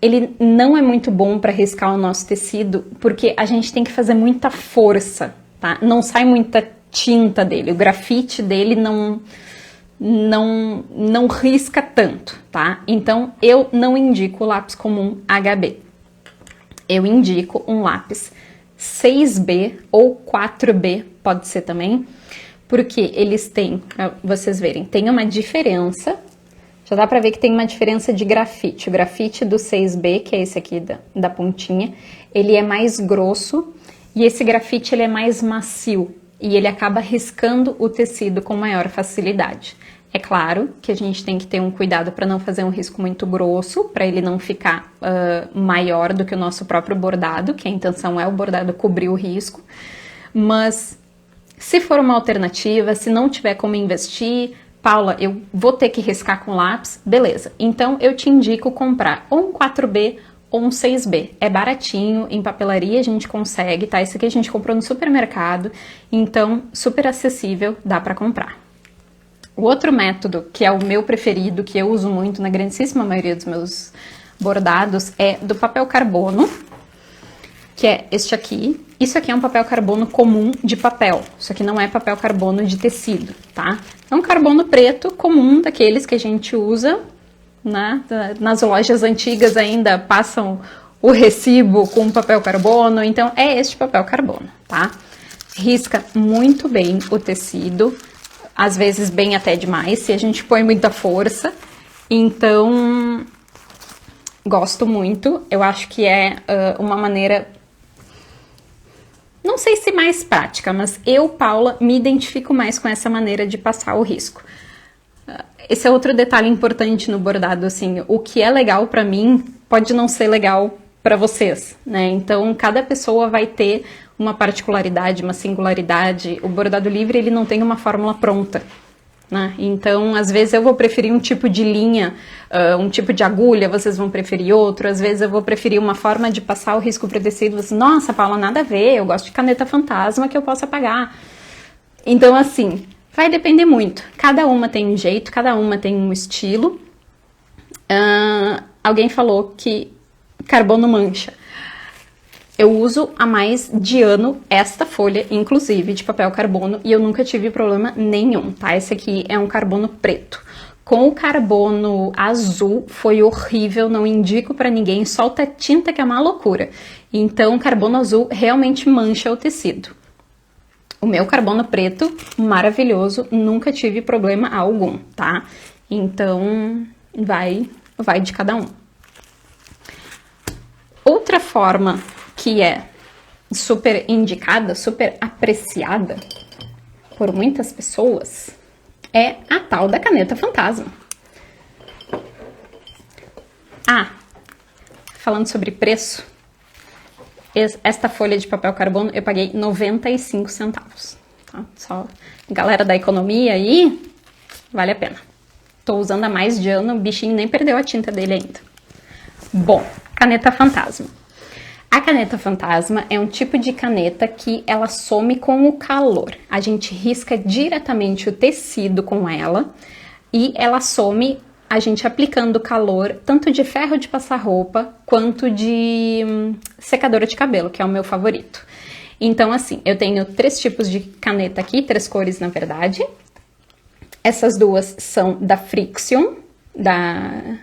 ele não é muito bom para riscar o nosso tecido, porque a gente tem que fazer muita força, tá? Não sai muita tinta dele, o grafite dele não risca tanto, tá? Então, eu não indico o lápis comum HB. Eu indico um lápis 6B ou 4B, pode ser também, porque eles têm, pra vocês verem, tem uma diferença, já dá pra ver que tem uma diferença de grafite. O grafite do 6B, que é esse aqui da pontinha, ele é mais grosso e esse grafite ele é mais macio e ele acaba riscando o tecido com maior facilidade. É claro que a gente tem que ter um cuidado para não fazer um risco muito grosso, para ele não ficar maior do que o nosso próprio bordado, que a intenção é o bordado cobrir o risco. Mas se for uma alternativa, se não tiver como investir, Paula, eu vou ter que riscar com lápis, beleza. Então eu te indico comprar ou um 4B ou um 6B. É baratinho, em papelaria a gente consegue, tá? Esse aqui a gente comprou no supermercado, então super acessível, dá para comprar. O outro método, que é o meu preferido, que eu uso muito na grandíssima maioria dos meus bordados, é do papel carbono, que é este aqui. Isso aqui é um papel carbono comum de papel, isso aqui não é papel carbono de tecido, tá? É um carbono preto comum, daqueles que a gente usa, né? Nas lojas antigas ainda passam o recibo com papel carbono, então é este papel carbono, tá? risca muito bem o tecido, às vezes bem até demais, se a gente põe muita força. Então, gosto muito. Eu acho que é uma maneira, não sei se mais prática, mas eu, Paula, me identifico mais com essa maneira de passar o risco. Esse é outro detalhe importante no bordado, assim, o que é legal pra mim pode não ser legal pra vocês, né? Então, cada pessoa vai ter uma particularidade, uma singularidade. O bordado livre, ele não tem uma fórmula pronta, né? Então, às vezes eu vou preferir um tipo de linha, um tipo de agulha, vocês vão preferir outro. Às vezes eu vou preferir uma forma de passar o risco pro tecido. Vocês, nossa, Paula, nada a ver, eu gosto de caneta fantasma que eu posso apagar. Então, assim, vai depender muito. Cada uma tem um jeito, cada uma tem um estilo. Alguém falou que carbono mancha. Eu uso há mais de ano esta folha, inclusive, de papel carbono, e eu nunca tive problema nenhum, tá? Esse aqui é um carbono preto. Com o carbono azul foi horrível, não indico pra ninguém, solta tinta que é uma loucura. Então, o carbono azul realmente mancha o tecido. O meu carbono preto, maravilhoso, nunca tive problema algum, tá? Então, vai de cada um. Outra forma que é super indicada, super apreciada por muitas pessoas, é a tal da caneta fantasma. Falando sobre preço, esta folha de papel carbono eu paguei 95 centavos. Tá? Só galera da economia aí, vale a pena. Tô usando há mais de ano, o bichinho nem perdeu a tinta dele ainda. Bom, caneta fantasma. A caneta fantasma é um tipo de caneta que ela some com o calor. A gente risca diretamente o tecido com ela e ela some a gente aplicando calor tanto de ferro de passar roupa quanto de secadora de cabelo, que é o meu favorito. Então, assim, eu tenho 3 tipos de caneta aqui, 3 cores na verdade. Essas duas são da Frixion.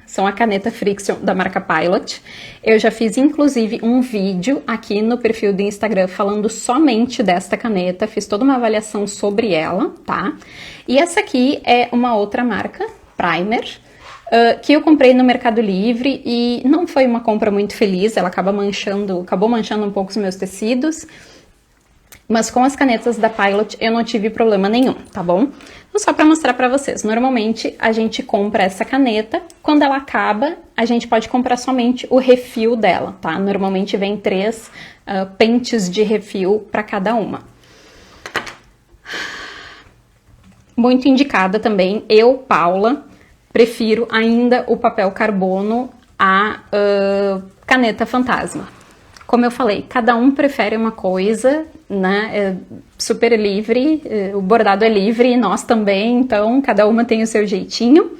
São a caneta Frixion da marca Pilot. Eu já fiz inclusive um vídeo aqui no perfil do Instagram falando somente desta caneta, fiz toda uma avaliação sobre ela, tá? E essa aqui é uma outra marca, Primer, que eu comprei no Mercado Livre e não foi uma compra muito feliz, ela acabou manchando um pouco os meus tecidos. Mas com as canetas da Pilot eu não tive problema nenhum, tá bom? Então, só para mostrar para vocês, normalmente a gente compra essa caneta, quando ela acaba, a gente pode comprar somente o refil dela, tá? Normalmente vem 3 pentes de refil para cada uma. Muito indicada também, eu, Paula, prefiro ainda o papel carbono à caneta fantasma. Como eu falei, cada um prefere uma coisa, né? É super livre, o bordado é livre e nós também, então cada uma tem o seu jeitinho.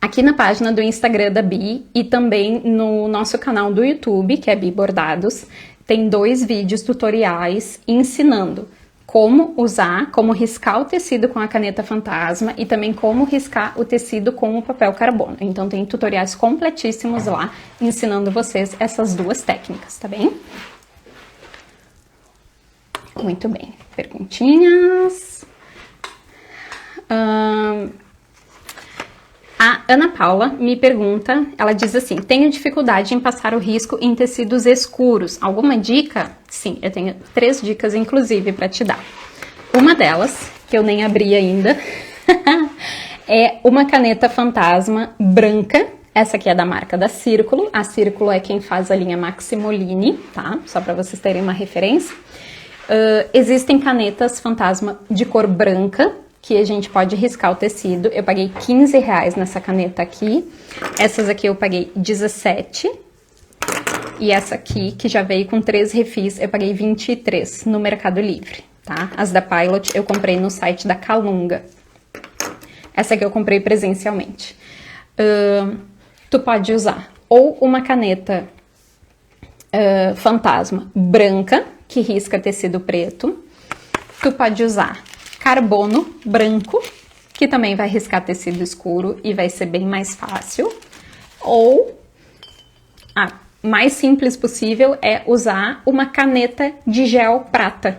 Aqui na página do Instagram da Bi e também no nosso canal do YouTube, que é Bi Bordados, tem 2 vídeos tutoriais ensinando como usar, como riscar o tecido com a caneta fantasma e também como riscar o tecido com o papel carbono. Então tem tutoriais completíssimos lá, ensinando vocês essas 2 técnicas, tá bem? Muito bem. Perguntinhas? A Ana Paula me pergunta, ela diz assim, tenho dificuldade em passar o risco em tecidos escuros. Alguma dica? Sim, eu tenho 3 dicas, inclusive, para te dar. Uma delas, que eu nem abri ainda, é uma caneta fantasma branca. Essa aqui é da marca da Círculo. A Círculo é quem faz a linha Maximoline, tá? Só para vocês terem uma referência. Existem canetas fantasma de cor branca, que a gente pode riscar o tecido. Eu paguei R$15 nessa caneta aqui. Essas aqui eu paguei 17. E essa aqui, que já veio com 3 refis, eu paguei 23 no Mercado Livre, tá? As da Pilot eu comprei no site da Calunga. Essa aqui eu comprei presencialmente. Tu pode usar ou uma caneta fantasma branca, que risca tecido preto. Tu pode usar carbono branco, que também vai riscar tecido escuro e vai ser bem mais fácil. Ou a mais simples possível é usar uma caneta de gel prata.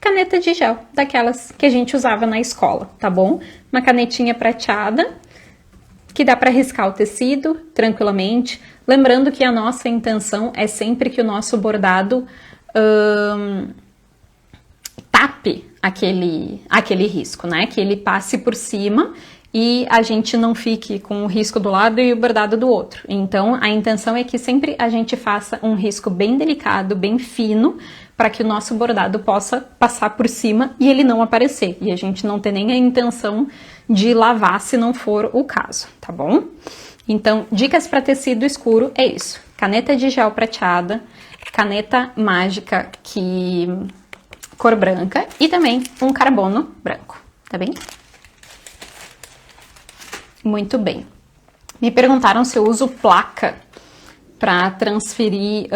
caneta de gel, daquelas que a gente usava na escola, tá bom? Uma canetinha prateada, que dá para riscar o tecido tranquilamente. Lembrando que a nossa intenção é sempre que o nosso bordado tape aquele risco, né? Que ele passe por cima e a gente não fique com o risco do lado e o bordado do outro. Então, a intenção é que sempre a gente faça um risco bem delicado, bem fino, para que o nosso bordado possa passar por cima e ele não aparecer. E a gente não ter nem a intenção de lavar se não for o caso, tá bom? Então, dicas para tecido escuro é isso. Caneta de gel prateada, caneta mágica cor branca e também um carbono branco, tá bem? Muito bem. Me perguntaram se eu uso placa para transferir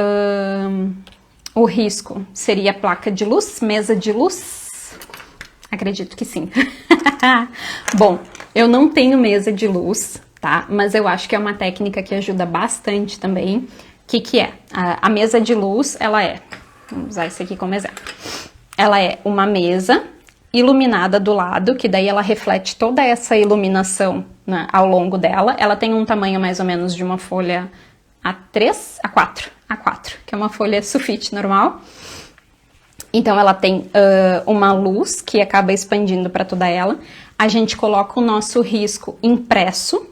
o risco. Seria placa de luz, mesa de luz? Acredito que sim. Bom, eu não tenho mesa de luz, tá? Mas eu acho que é uma técnica que ajuda bastante também. O que é? A mesa de luz, vamos usar isso aqui como exemplo. Ela é uma mesa iluminada do lado, que daí ela reflete toda essa iluminação, né, ao longo dela. Ela tem um tamanho mais ou menos de uma folha A4, que é uma folha sulfite normal. Então ela tem uma luz que acaba expandindo para toda ela. A gente coloca o nosso risco impresso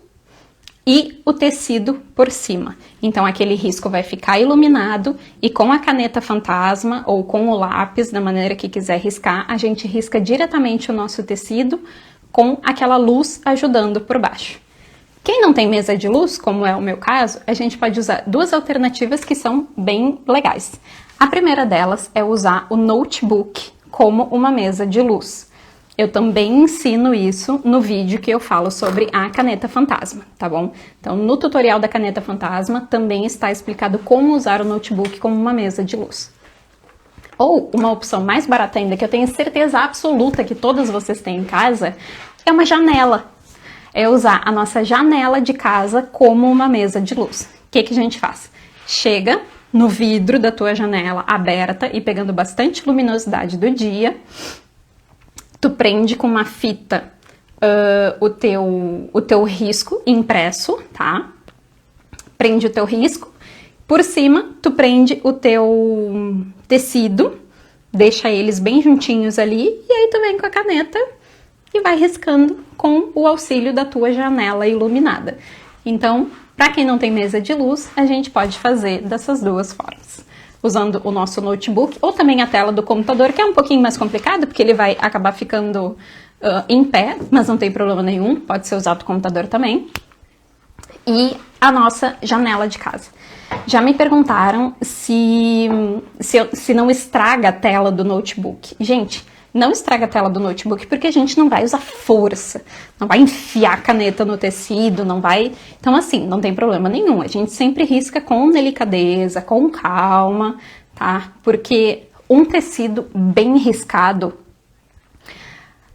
e o tecido por cima. Então aquele risco vai ficar iluminado e com a caneta fantasma ou com o lápis, da maneira que quiser riscar, a gente risca diretamente o nosso tecido com aquela luz ajudando por baixo. Quem não tem mesa de luz, como é o meu caso, a gente pode usar duas alternativas que são bem legais. A primeira delas é usar o notebook como uma mesa de luz. Eu também ensino isso no vídeo que eu falo sobre a caneta fantasma, tá bom? Então, no tutorial da caneta fantasma também está explicado como usar o notebook como uma mesa de luz. Ou uma opção mais barata ainda, que eu tenho certeza absoluta que todos vocês têm em casa, é uma janela. É usar a nossa janela de casa como uma mesa de luz. O que a gente faz? Chega no vidro da tua janela aberta e pegando bastante luminosidade do dia, tu prende com uma fita o teu risco impresso, tá? Prende o teu risco. Por cima, tu prende o teu tecido, deixa eles bem juntinhos ali, e aí tu vem com a caneta e vai riscando com o auxílio da tua janela iluminada. Então, para quem não tem mesa de luz, a gente pode fazer dessas duas formas. Usando o nosso notebook ou também a tela do computador, que é um pouquinho mais complicado, porque ele vai acabar ficando em pé, mas não tem problema nenhum, pode ser usado o computador também. E a nossa janela de casa. Já me perguntaram se não estraga a tela do notebook. Gente, não estraga a tela do notebook porque a gente não vai usar força, não vai enfiar a caneta no tecido, não vai... Então, assim, não tem problema nenhum. A gente sempre risca com delicadeza, com calma, tá? Porque um tecido bem riscado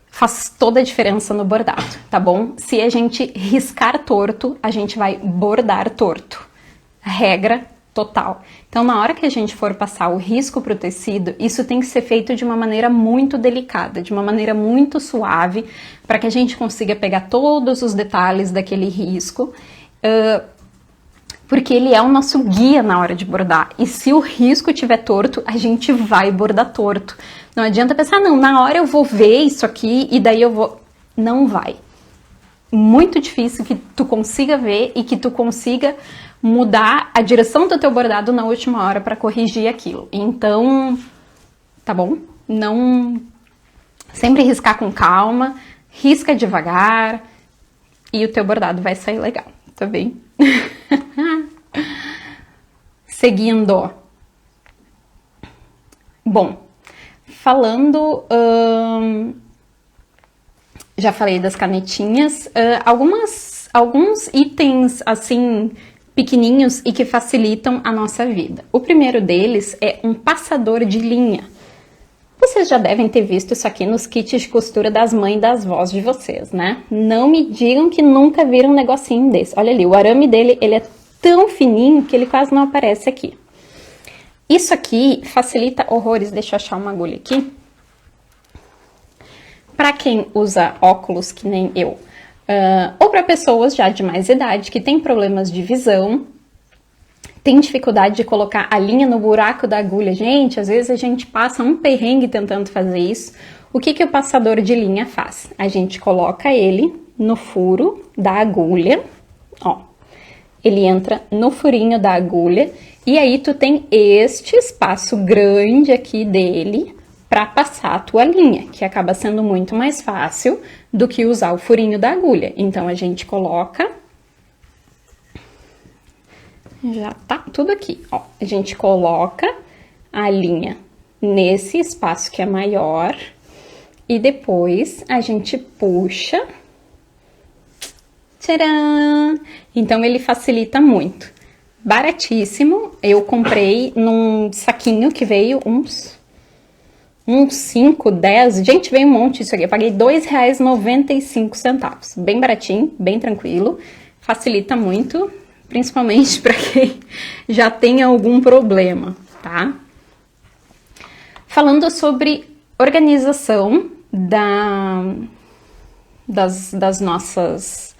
faz toda a diferença no bordado, tá bom? Se a gente riscar torto, a gente vai bordar torto. Regra total. Então, na hora que a gente for passar o risco para o tecido, isso tem que ser feito de uma maneira muito delicada, de uma maneira muito suave, para que a gente consiga pegar todos os detalhes daquele risco, porque ele é o nosso guia na hora de bordar. E se o risco estiver torto, a gente vai bordar torto. Não adianta pensar, não, na hora eu vou ver isso aqui e daí eu vou... Não vai. Muito difícil que tu consiga ver e que tu consiga mudar a direção do teu bordado na última hora para corrigir aquilo. Então, tá bom? Não... Sempre riscar com calma, risca devagar e o teu bordado vai sair legal, tá bem? Seguindo. Bom, falando... já falei das canetinhas. Alguns itens, assim, pequenininhos e que facilitam a nossa vida. O primeiro deles é um passador de linha. Vocês já devem ter visto isso aqui nos kits de costura das mães e das vós de vocês, né? Não me digam que nunca viram um negocinho desse. Olha ali, o arame dele, ele é tão fininho que ele quase não aparece aqui. Isso aqui facilita horrores. Deixa eu achar uma agulha aqui. para quem usa óculos, que nem eu, ou para pessoas já de mais idade, que tem problemas de visão, tem dificuldade de colocar a linha no buraco da agulha. Gente, às vezes a gente passa um perrengue tentando fazer isso. O que o passador de linha faz? A gente coloca ele no furo da agulha, ó. Ele entra no furinho da agulha e aí tu tem este espaço grande aqui dele para passar a tua linha, que acaba sendo muito mais fácil do que usar o furinho da agulha. Então, a gente coloca... Já tá tudo aqui, ó. A gente coloca a linha nesse espaço que é maior e depois a gente puxa... Tcharam! Então, ele facilita muito. Baratíssimo. Eu comprei num saquinho que veio uns 5, 10... Gente, veio um monte disso aqui. Eu paguei R$ 2,95. Bem baratinho, bem tranquilo. Facilita muito, principalmente para quem já tem algum problema, tá? Falando sobre organização das nossas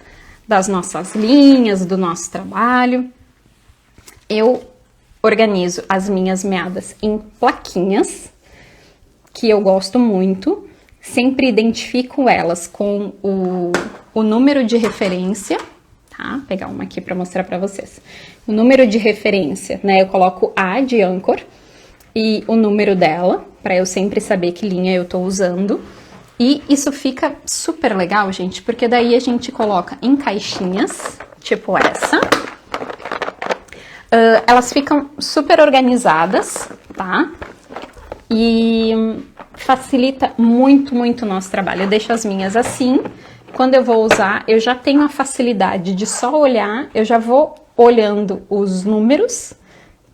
linhas, do nosso trabalho, eu organizo as minhas meadas em plaquinhas, que eu gosto muito, sempre identifico elas com o número de referência, tá? Vou pegar uma aqui para mostrar para vocês. O número de referência, né? Eu coloco A de Anchor e o número dela, para eu sempre saber que linha eu tô usando. E isso fica super legal, gente, porque daí a gente coloca em caixinhas, tipo essa. Elas ficam super organizadas, tá? E facilita muito, muito o nosso trabalho. Eu deixo as minhas assim. Quando eu vou usar, eu já tenho a facilidade de só olhar, eu já vou olhando os números,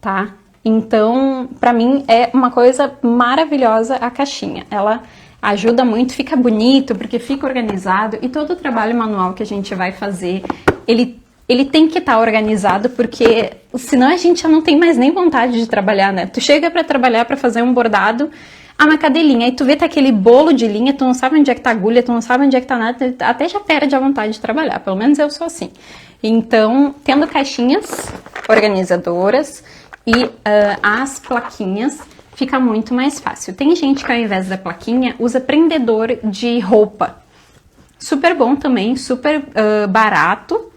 tá? Então, pra mim, é uma coisa maravilhosa a caixinha. Ela ajuda muito, fica bonito, porque fica organizado, e todo o trabalho manual que a gente vai fazer, ele tem que estar organizado, porque senão a gente já não tem mais nem vontade de trabalhar, né? Tu chega pra trabalhar, pra fazer um bordado, mas cadê linha? Aí tu vê tá aquele bolo de linha, tu não sabe onde é que tá a agulha, tu não sabe onde é que tá nada, até já perde a vontade de trabalhar, pelo menos eu sou assim. Então, tendo caixinhas organizadoras e as plaquinhas, fica muito mais fácil. Tem gente que ao invés da plaquinha usa prendedor de roupa. Super bom também, super barato,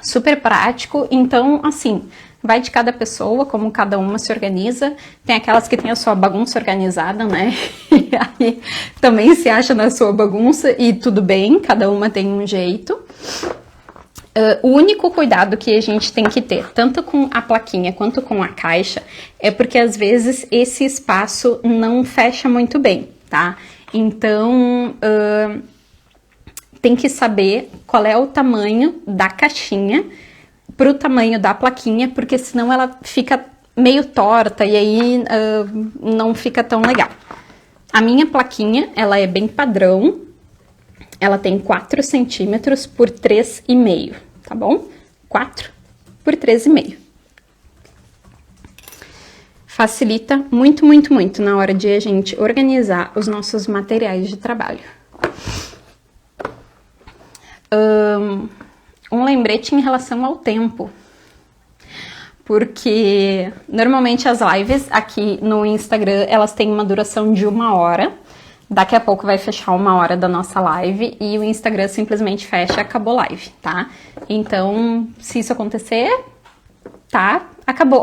super prático. Então, assim, vai de cada pessoa, como cada uma se organiza. Tem aquelas que tem a sua bagunça organizada, né? E aí também se acha na sua bagunça e tudo bem, cada uma tem um jeito. O único cuidado que a gente tem que ter, tanto com a plaquinha quanto com a caixa, é porque às vezes esse espaço não fecha muito bem, tá? Então, tem que saber qual é o tamanho da caixinha pro tamanho da plaquinha, porque senão ela fica meio torta e aí não fica tão legal. A minha plaquinha, ela é bem padrão. Ela tem 4 centímetros por 3,5, tá bom? 4 por 3,5. Facilita muito, muito, muito na hora de a gente organizar os nossos materiais de trabalho. Um lembrete em relação ao tempo. Porque normalmente as lives aqui no Instagram, elas têm uma duração de 1 hora. Daqui a pouco vai fechar 1 hora da nossa live e o Instagram simplesmente fecha e acabou a live, tá? Então, se isso acontecer, tá, acabou.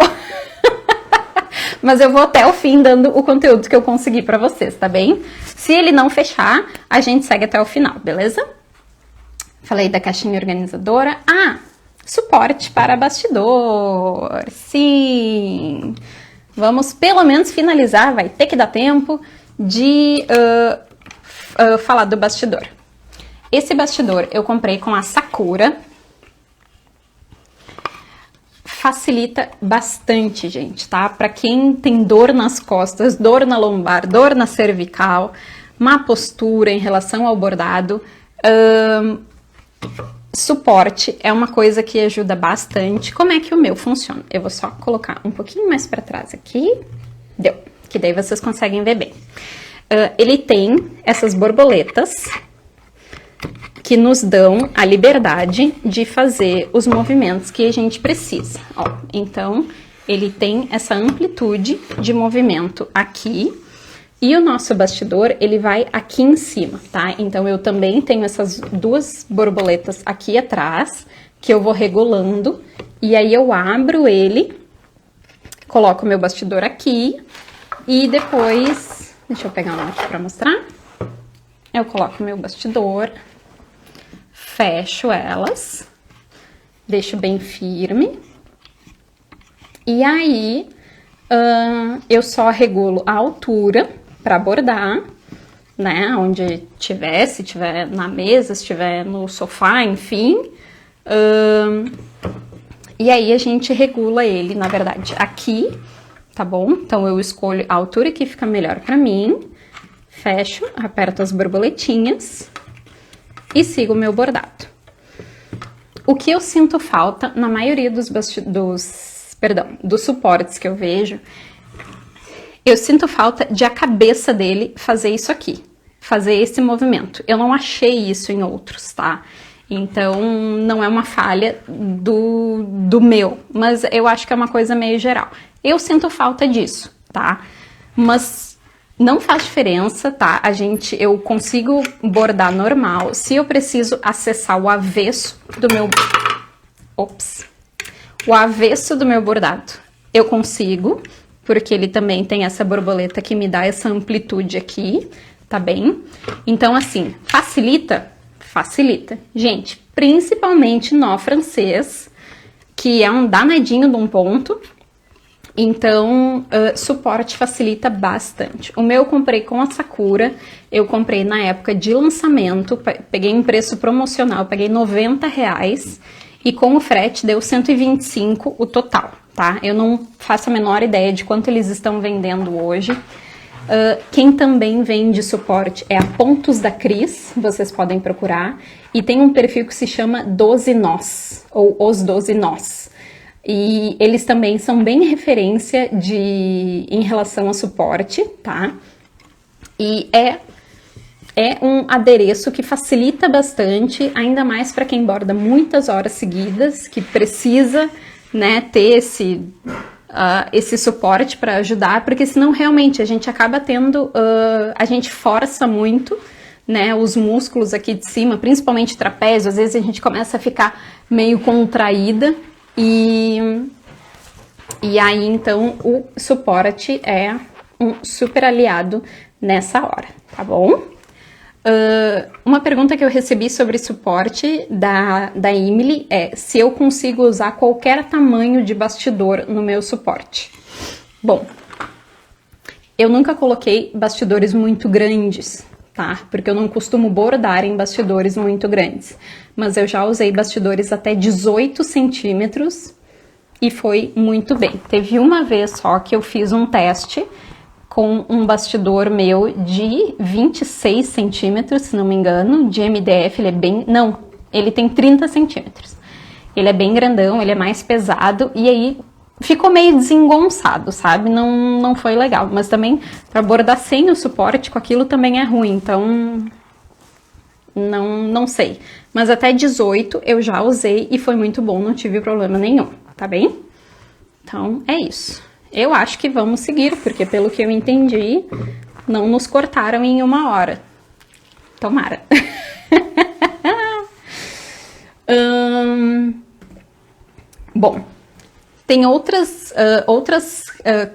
Mas eu vou até o fim dando o conteúdo que eu consegui pra vocês, tá bem? Se ele não fechar, a gente segue até o final, beleza? Falei da caixinha organizadora. Suporte para bastidor. Sim! Vamos pelo menos finalizar, vai ter que dar tempo de falar do bastidor. Esse bastidor eu comprei com a Sakura. Facilita bastante, gente, tá? Pra quem tem dor nas costas, dor na lombar, dor na cervical, má postura em relação ao bordado, suporte é uma coisa que ajuda bastante. Como é que o meu funciona? Eu vou só colocar um pouquinho mais pra trás aqui. Deu. Que daí vocês conseguem ver bem. ele tem essas borboletas que nos dão a liberdade de fazer os movimentos que a gente precisa. Ó, então, ele tem essa amplitude de movimento aqui. E o nosso bastidor, ele vai aqui em cima, tá? Então, eu também tenho essas duas borboletas aqui atrás, que eu vou regulando. E aí, eu abro ele, coloco o meu bastidor aqui. E depois, deixa eu pegar uma aqui pra mostrar. Eu coloco o meu bastidor, fecho elas, deixo bem firme. E aí, eu só regulo a altura para bordar, né, onde tiver, se tiver na mesa, se tiver no sofá, enfim. E aí a gente regula ele, na verdade, aqui, tá bom? Então eu escolho a altura que fica melhor para mim, fecho, aperto as borboletinhas e sigo o meu bordado. O que eu sinto falta na maioria dos suportes que eu vejo, eu sinto falta de a cabeça dele fazer isso aqui, fazer esse movimento. Eu não achei isso em outros, tá? Então, não é uma falha do meu, mas eu acho que é uma coisa meio geral. Eu sinto falta disso, tá? Mas não faz diferença, tá? Eu consigo bordar normal. Se eu preciso acessar o avesso do meu... O avesso do meu bordado, eu consigo, porque ele também tem essa borboleta que me dá essa amplitude aqui, tá bem? Então, assim, facilita? Facilita. Gente, principalmente no francês, que é um danadinho de um ponto, então, suporte facilita bastante. O meu eu comprei com a Sakura, eu comprei na época de lançamento, peguei um preço promocional, peguei R$90, e com o frete deu 125 o total, tá? Eu não faço a menor ideia de quanto eles estão vendendo hoje. Quem também vende suporte é a Pontos da Cris, vocês podem procurar. E tem um perfil que se chama 12 Nós, ou Os 12 Nós. E eles também são bem referência em relação a suporte, tá? E é um adereço que facilita bastante, ainda mais para quem borda muitas horas seguidas, que precisa, né, ter esse suporte para ajudar, porque senão realmente a gente acaba tendo, a gente força muito, né, os músculos aqui de cima, principalmente trapézio, às vezes a gente começa a ficar meio contraída, e aí então o suporte é um super aliado nessa hora, tá bom? Uma pergunta que eu recebi sobre suporte da Emily é se eu consigo usar qualquer tamanho de bastidor no meu suporte. Bom, eu nunca coloquei bastidores muito grandes, tá? Porque eu não costumo bordar em bastidores muito grandes. Mas eu já usei bastidores até 18 centímetros e foi muito bem. Teve uma vez só que eu fiz um teste com um bastidor meu de 26 centímetros, se não me engano, de MDF, ele é bem... Não, ele tem 30 centímetros. Ele é bem grandão, ele é mais pesado, e aí ficou meio desengonçado, sabe? Não foi legal, mas também para bordar sem o suporte com aquilo também é ruim, então... Não sei. Mas até 18 eu já usei e foi muito bom, não tive problema nenhum, tá bem? Então, é isso. Eu acho que vamos seguir, porque pelo que eu entendi, não nos cortaram em 1 hora. Tomara. Bom, tem outras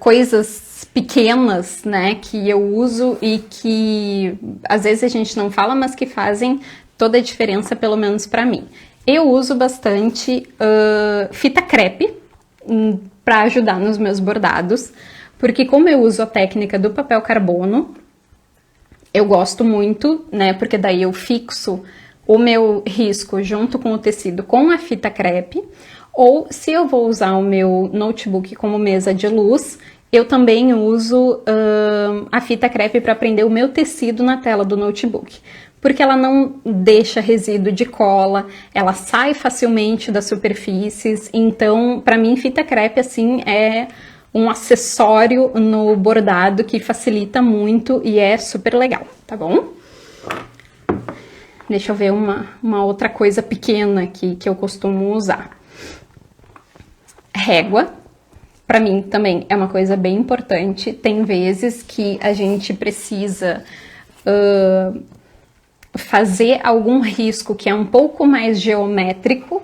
coisas pequenas, né, que eu uso e que às vezes a gente não fala, mas que fazem toda a diferença, pelo menos pra mim. Eu uso bastante fita crepe para ajudar nos meus bordados, porque como eu uso a técnica do papel carbono, eu gosto muito, né, porque daí eu fixo o meu risco junto com o tecido com a fita crepe, ou se eu vou usar o meu notebook como mesa de luz, eu também uso a fita crepe para prender o meu tecido na tela do notebook, porque ela não deixa resíduo de cola, ela sai facilmente das superfícies, então, para mim, fita crepe, assim, é um acessório no bordado que facilita muito e é super legal, tá bom? Deixa eu ver uma outra coisa pequena aqui que eu costumo usar. Régua, para mim também é uma coisa bem importante. Tem vezes que a gente precisa fazer algum risco que é um pouco mais geométrico,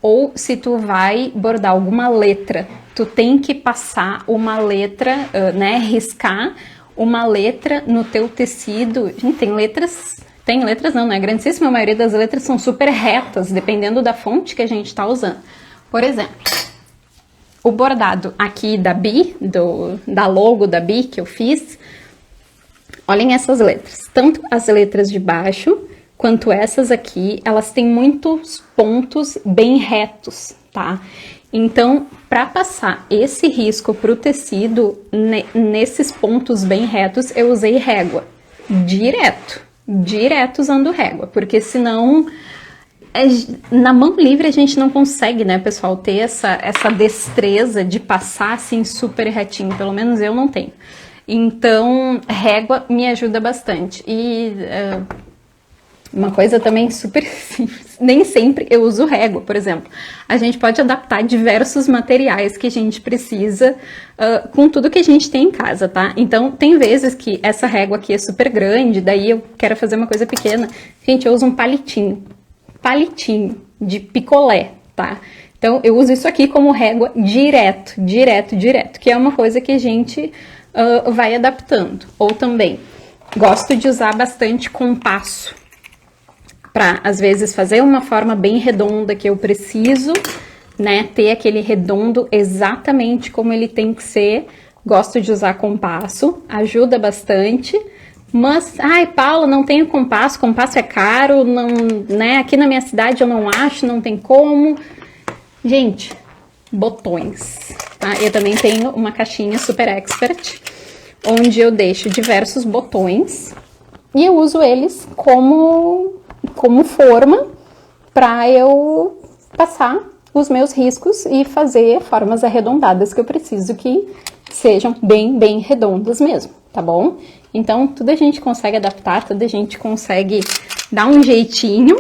ou se tu vai bordar alguma letra, tu tem que passar uma letra, né, riscar uma letra no teu tecido. Gente, tem letras não, né? A grandíssima maioria das letras são super retas, dependendo da fonte que a gente tá usando. Por exemplo, o bordado aqui da Bi, da logo da Bi que eu fiz, olhem essas letras. Tanto as letras de baixo, quanto essas aqui, elas têm muitos pontos bem retos, tá? Então, para passar esse risco pro tecido, nesses pontos bem retos, eu usei régua, direto usando régua, porque senão na mão livre a gente não consegue, né, pessoal, ter essa destreza de passar assim super retinho, pelo menos eu não tenho. Então, régua me ajuda bastante. E uma coisa também super simples, nem sempre eu uso régua, por exemplo. A gente pode adaptar diversos materiais que a gente precisa com tudo que a gente tem em casa, tá? Então, tem vezes que essa régua aqui é super grande, daí eu quero fazer uma coisa pequena. Gente, eu uso um palitinho de picolé, tá? Então, eu uso isso aqui como régua direto, que é uma coisa que a gente vai adaptando. Ou também, gosto de usar bastante compasso, para, às vezes, fazer uma forma bem redonda que eu preciso, né, ter aquele redondo exatamente como ele tem que ser. Gosto de usar compasso, ajuda bastante. Mas, ai, Paula, não tenho compasso é caro, não, né, aqui na minha cidade eu não acho, não tem como. Gente, botões, tá? Eu também tenho uma caixinha Super Expert, onde eu deixo diversos botões e eu uso eles como forma para eu passar os meus riscos e fazer formas arredondadas que eu preciso que sejam bem redondas mesmo, tá bom? Então, tudo a gente consegue adaptar, tudo a gente consegue dar um jeitinho,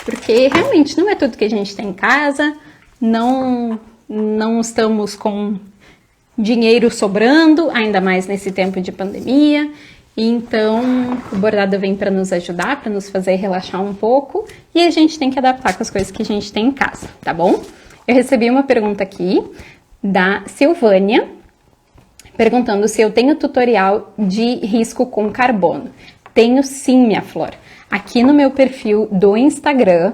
porque realmente não é tudo que a gente tem em casa, não estamos com dinheiro sobrando, ainda mais nesse tempo de pandemia. Então, o bordado vem para nos ajudar, para nos fazer relaxar um pouco, e a gente tem que adaptar com as coisas que a gente tem em casa, tá bom? Eu recebi uma pergunta aqui da Silvânia, perguntando se eu tenho tutorial de risco com carbono. Tenho sim, minha flor. Aqui no meu perfil do Instagram,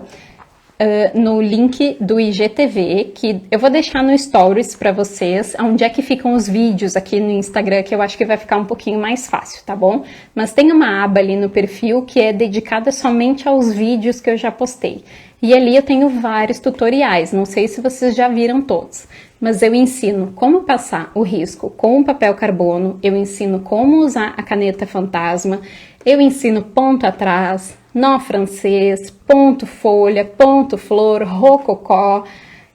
no link do IGTV, que eu vou deixar no Stories para vocês, onde é que ficam os vídeos aqui no Instagram, que eu acho que vai ficar um pouquinho mais fácil, tá bom? Mas tem uma aba ali no perfil que é dedicada somente aos vídeos que eu já postei. E ali eu tenho vários tutoriais, não sei se vocês já viram todos, mas eu ensino como passar o risco com o papel carbono, eu ensino como usar a caneta fantasma, eu ensino ponto atrás, nó francês, ponto folha, ponto flor, rococó,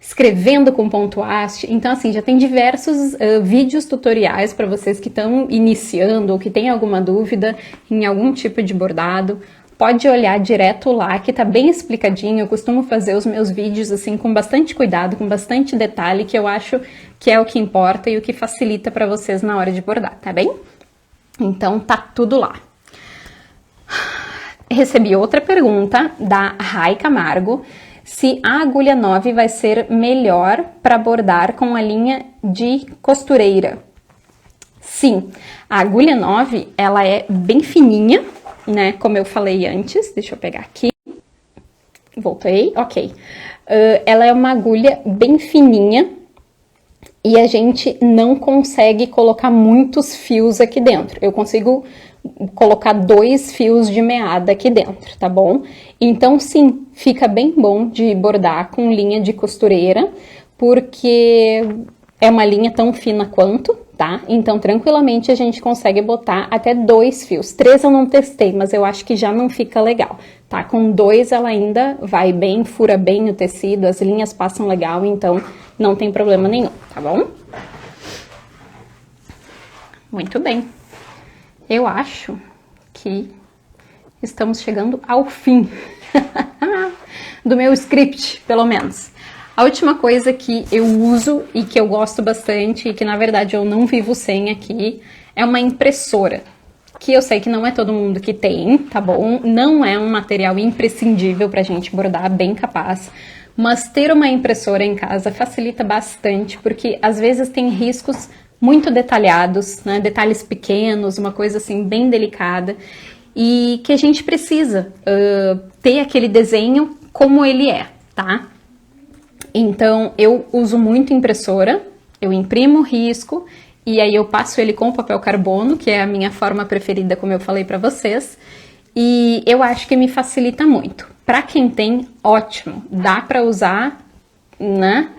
escrevendo com ponto haste. Então, assim, já tem diversos vídeos tutoriais para vocês que estão iniciando ou que têm alguma dúvida em algum tipo de bordado. Pode olhar direto lá, que tá bem explicadinho. Eu costumo fazer os meus vídeos assim com bastante cuidado, com bastante detalhe, que eu acho que é o que importa e o que facilita para vocês na hora de bordar, tá bem? Então, tá tudo lá. Recebi outra pergunta da Rai Camargo, se a agulha 9 vai ser melhor para bordar com a linha de costureira. Sim, a agulha 9, ela é bem fininha, né, como eu falei antes, deixa eu pegar aqui, voltei, ok. Ela é uma agulha bem fininha e a gente não consegue colocar muitos fios aqui dentro. Eu consigo colocar 2 fios de meada aqui dentro, tá bom? Então, sim, fica bem bom de bordar com linha de costureira, porque é uma linha tão fina quanto, tá? Então, tranquilamente, a gente consegue botar até 2 fios. 3 eu não testei, mas eu acho que já não fica legal. tá? Com 2 ela ainda vai bem, fura bem o tecido, as linhas passam legal, então não tem problema nenhum, tá bom? Muito bem. Eu acho que estamos chegando ao fim do meu script, pelo menos. A última coisa que eu uso e que eu gosto bastante e que na verdade eu não vivo sem aqui é uma impressora, que eu sei que não é todo mundo que tem, tá bom? Não é um material imprescindível pra gente bordar, bem capaz, mas ter uma impressora em casa facilita bastante, porque às vezes tem riscos muito detalhados, né? Detalhes pequenos, uma coisa assim bem delicada, e que a gente precisa ter aquele desenho como ele é, tá? Então, eu uso muito impressora, eu imprimo o risco e aí eu passo ele com papel carbono, que é a minha forma preferida, como eu falei pra vocês, e eu acho que me facilita muito. Pra quem tem, ótimo, dá pra usar, né,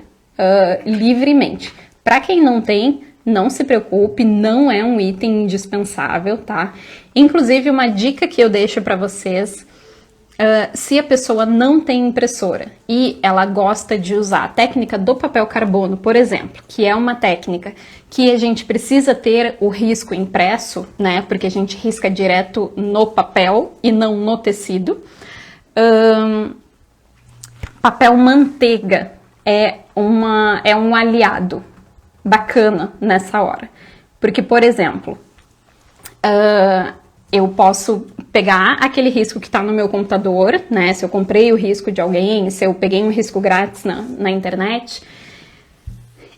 livremente. Pra quem não tem, não se preocupe, não é um item indispensável, tá? Inclusive, uma dica que eu deixo pra vocês, se a pessoa não tem impressora e ela gosta de usar a técnica do papel carbono, por exemplo, que é uma técnica que a gente precisa ter o risco impresso, né? Porque a gente risca direto no papel e não no tecido. Papel manteiga é um aliado bacana nessa hora. Porque, por exemplo, eu posso pegar aquele risco que está no meu computador, né? Se eu comprei o risco de alguém, se eu peguei um risco grátis na internet,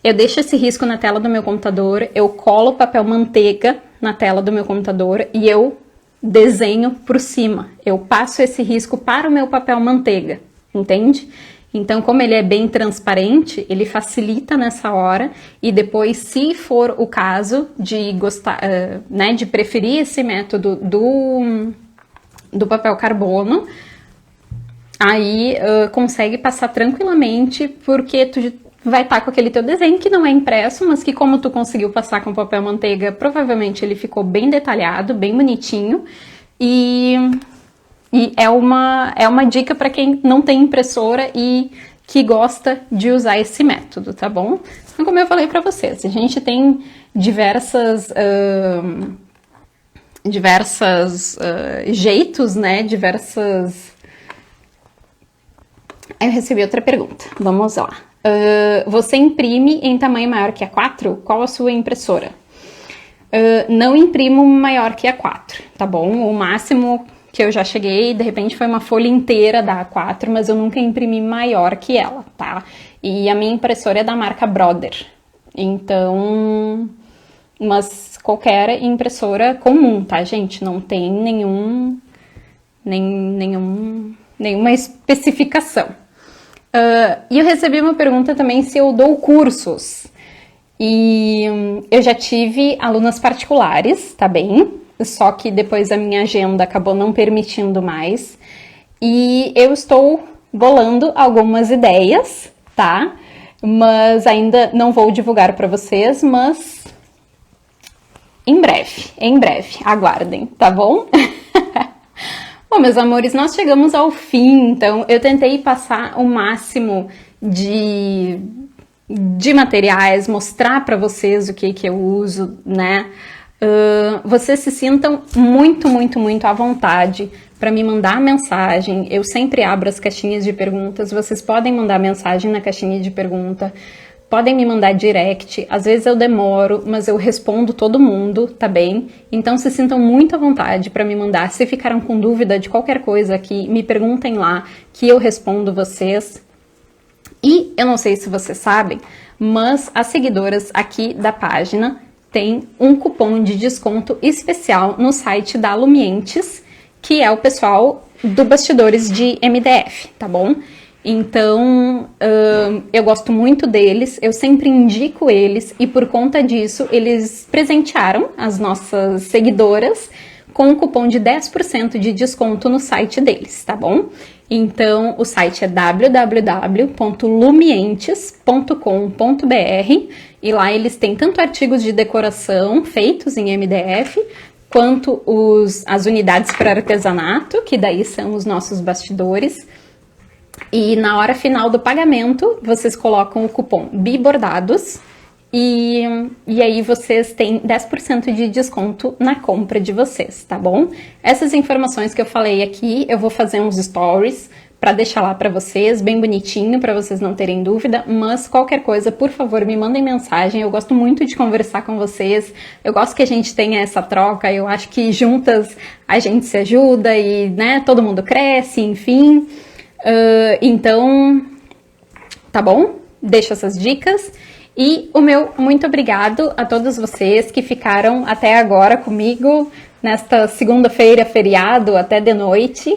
eu deixo esse risco na tela do meu computador, eu colo papel manteiga na tela do meu computador e eu desenho por cima. Eu passo esse risco para o meu papel manteiga, entende? Então, como ele é bem transparente, ele facilita nessa hora e depois, se for o caso de gostar, né, de preferir esse método do papel carbono, aí consegue passar tranquilamente, porque tu vai estar com aquele teu desenho que não é impresso, mas que como tu conseguiu passar com papel manteiga, provavelmente ele ficou bem detalhado, bem bonitinho, e é uma dica para quem não tem impressora e que gosta de usar esse método, tá bom? Então, como eu falei para vocês, a gente tem diversas jeitos, né? Eu recebi outra pergunta, vamos lá. Você imprime em tamanho maior que A4? Qual a sua impressora? Não imprimo maior que A4, tá bom? O máximo que eu já cheguei, de repente, foi uma folha inteira da A4, mas eu nunca imprimi maior que ela, tá? E a minha impressora é da marca Brother. Então, mas qualquer impressora comum, tá, gente? Não tem nenhuma especificação. E eu recebi uma pergunta também se eu dou cursos. E eu já tive alunas particulares, tá bem? Só que depois a minha agenda acabou não permitindo mais. E eu estou bolando algumas ideias, tá? Mas ainda não vou divulgar para vocês, mas em breve, aguardem, tá bom? Bom, meus amores, nós chegamos ao fim, então eu tentei passar o máximo de materiais, mostrar para vocês o que eu uso, né? Vocês se sintam muito à vontade para me mandar mensagem. Eu sempre abro as caixinhas de perguntas, vocês podem mandar mensagem na caixinha de pergunta, podem me mandar direct, às vezes eu demoro, mas eu respondo todo mundo, tá bem? Então se sintam muito à vontade para me mandar. Se ficaram com dúvida de qualquer coisa aqui, me perguntem lá que eu respondo vocês. E eu não sei se vocês sabem, mas as seguidoras aqui da página tem um cupom de desconto especial no site da Lumientes, que é o pessoal do Bastidores de MDF, tá bom? Então, eu gosto muito deles, eu sempre indico eles e por conta disso eles presentearam as nossas seguidoras com um cupom de 10% de desconto no site deles, tá bom? Então, o site é www.lumientes.com.br e lá eles têm tanto artigos de decoração feitos em MDF, quanto as unidades para artesanato, que daí são os nossos bastidores. E na hora final do pagamento, vocês colocam o cupom BIBORDADOS e aí vocês têm 10% de desconto na compra de vocês, tá bom? Essas informações que eu falei aqui, eu vou fazer uns stories para deixar lá para vocês, bem bonitinho, para vocês não terem dúvida, mas qualquer coisa, por favor, me mandem mensagem, eu gosto muito de conversar com vocês, eu gosto que a gente tenha essa troca, eu acho que juntas a gente se ajuda e, né, todo mundo cresce, enfim. Então, tá bom? Deixo essas dicas. E o meu muito obrigado a todos vocês que ficaram até agora comigo nesta segunda-feira, feriado, até de noite.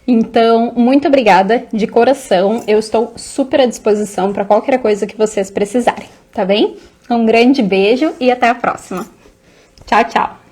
Então, muito obrigada de coração. Eu estou super à disposição para qualquer coisa que vocês precisarem, tá bem? Um grande beijo e até a próxima. Tchau, tchau!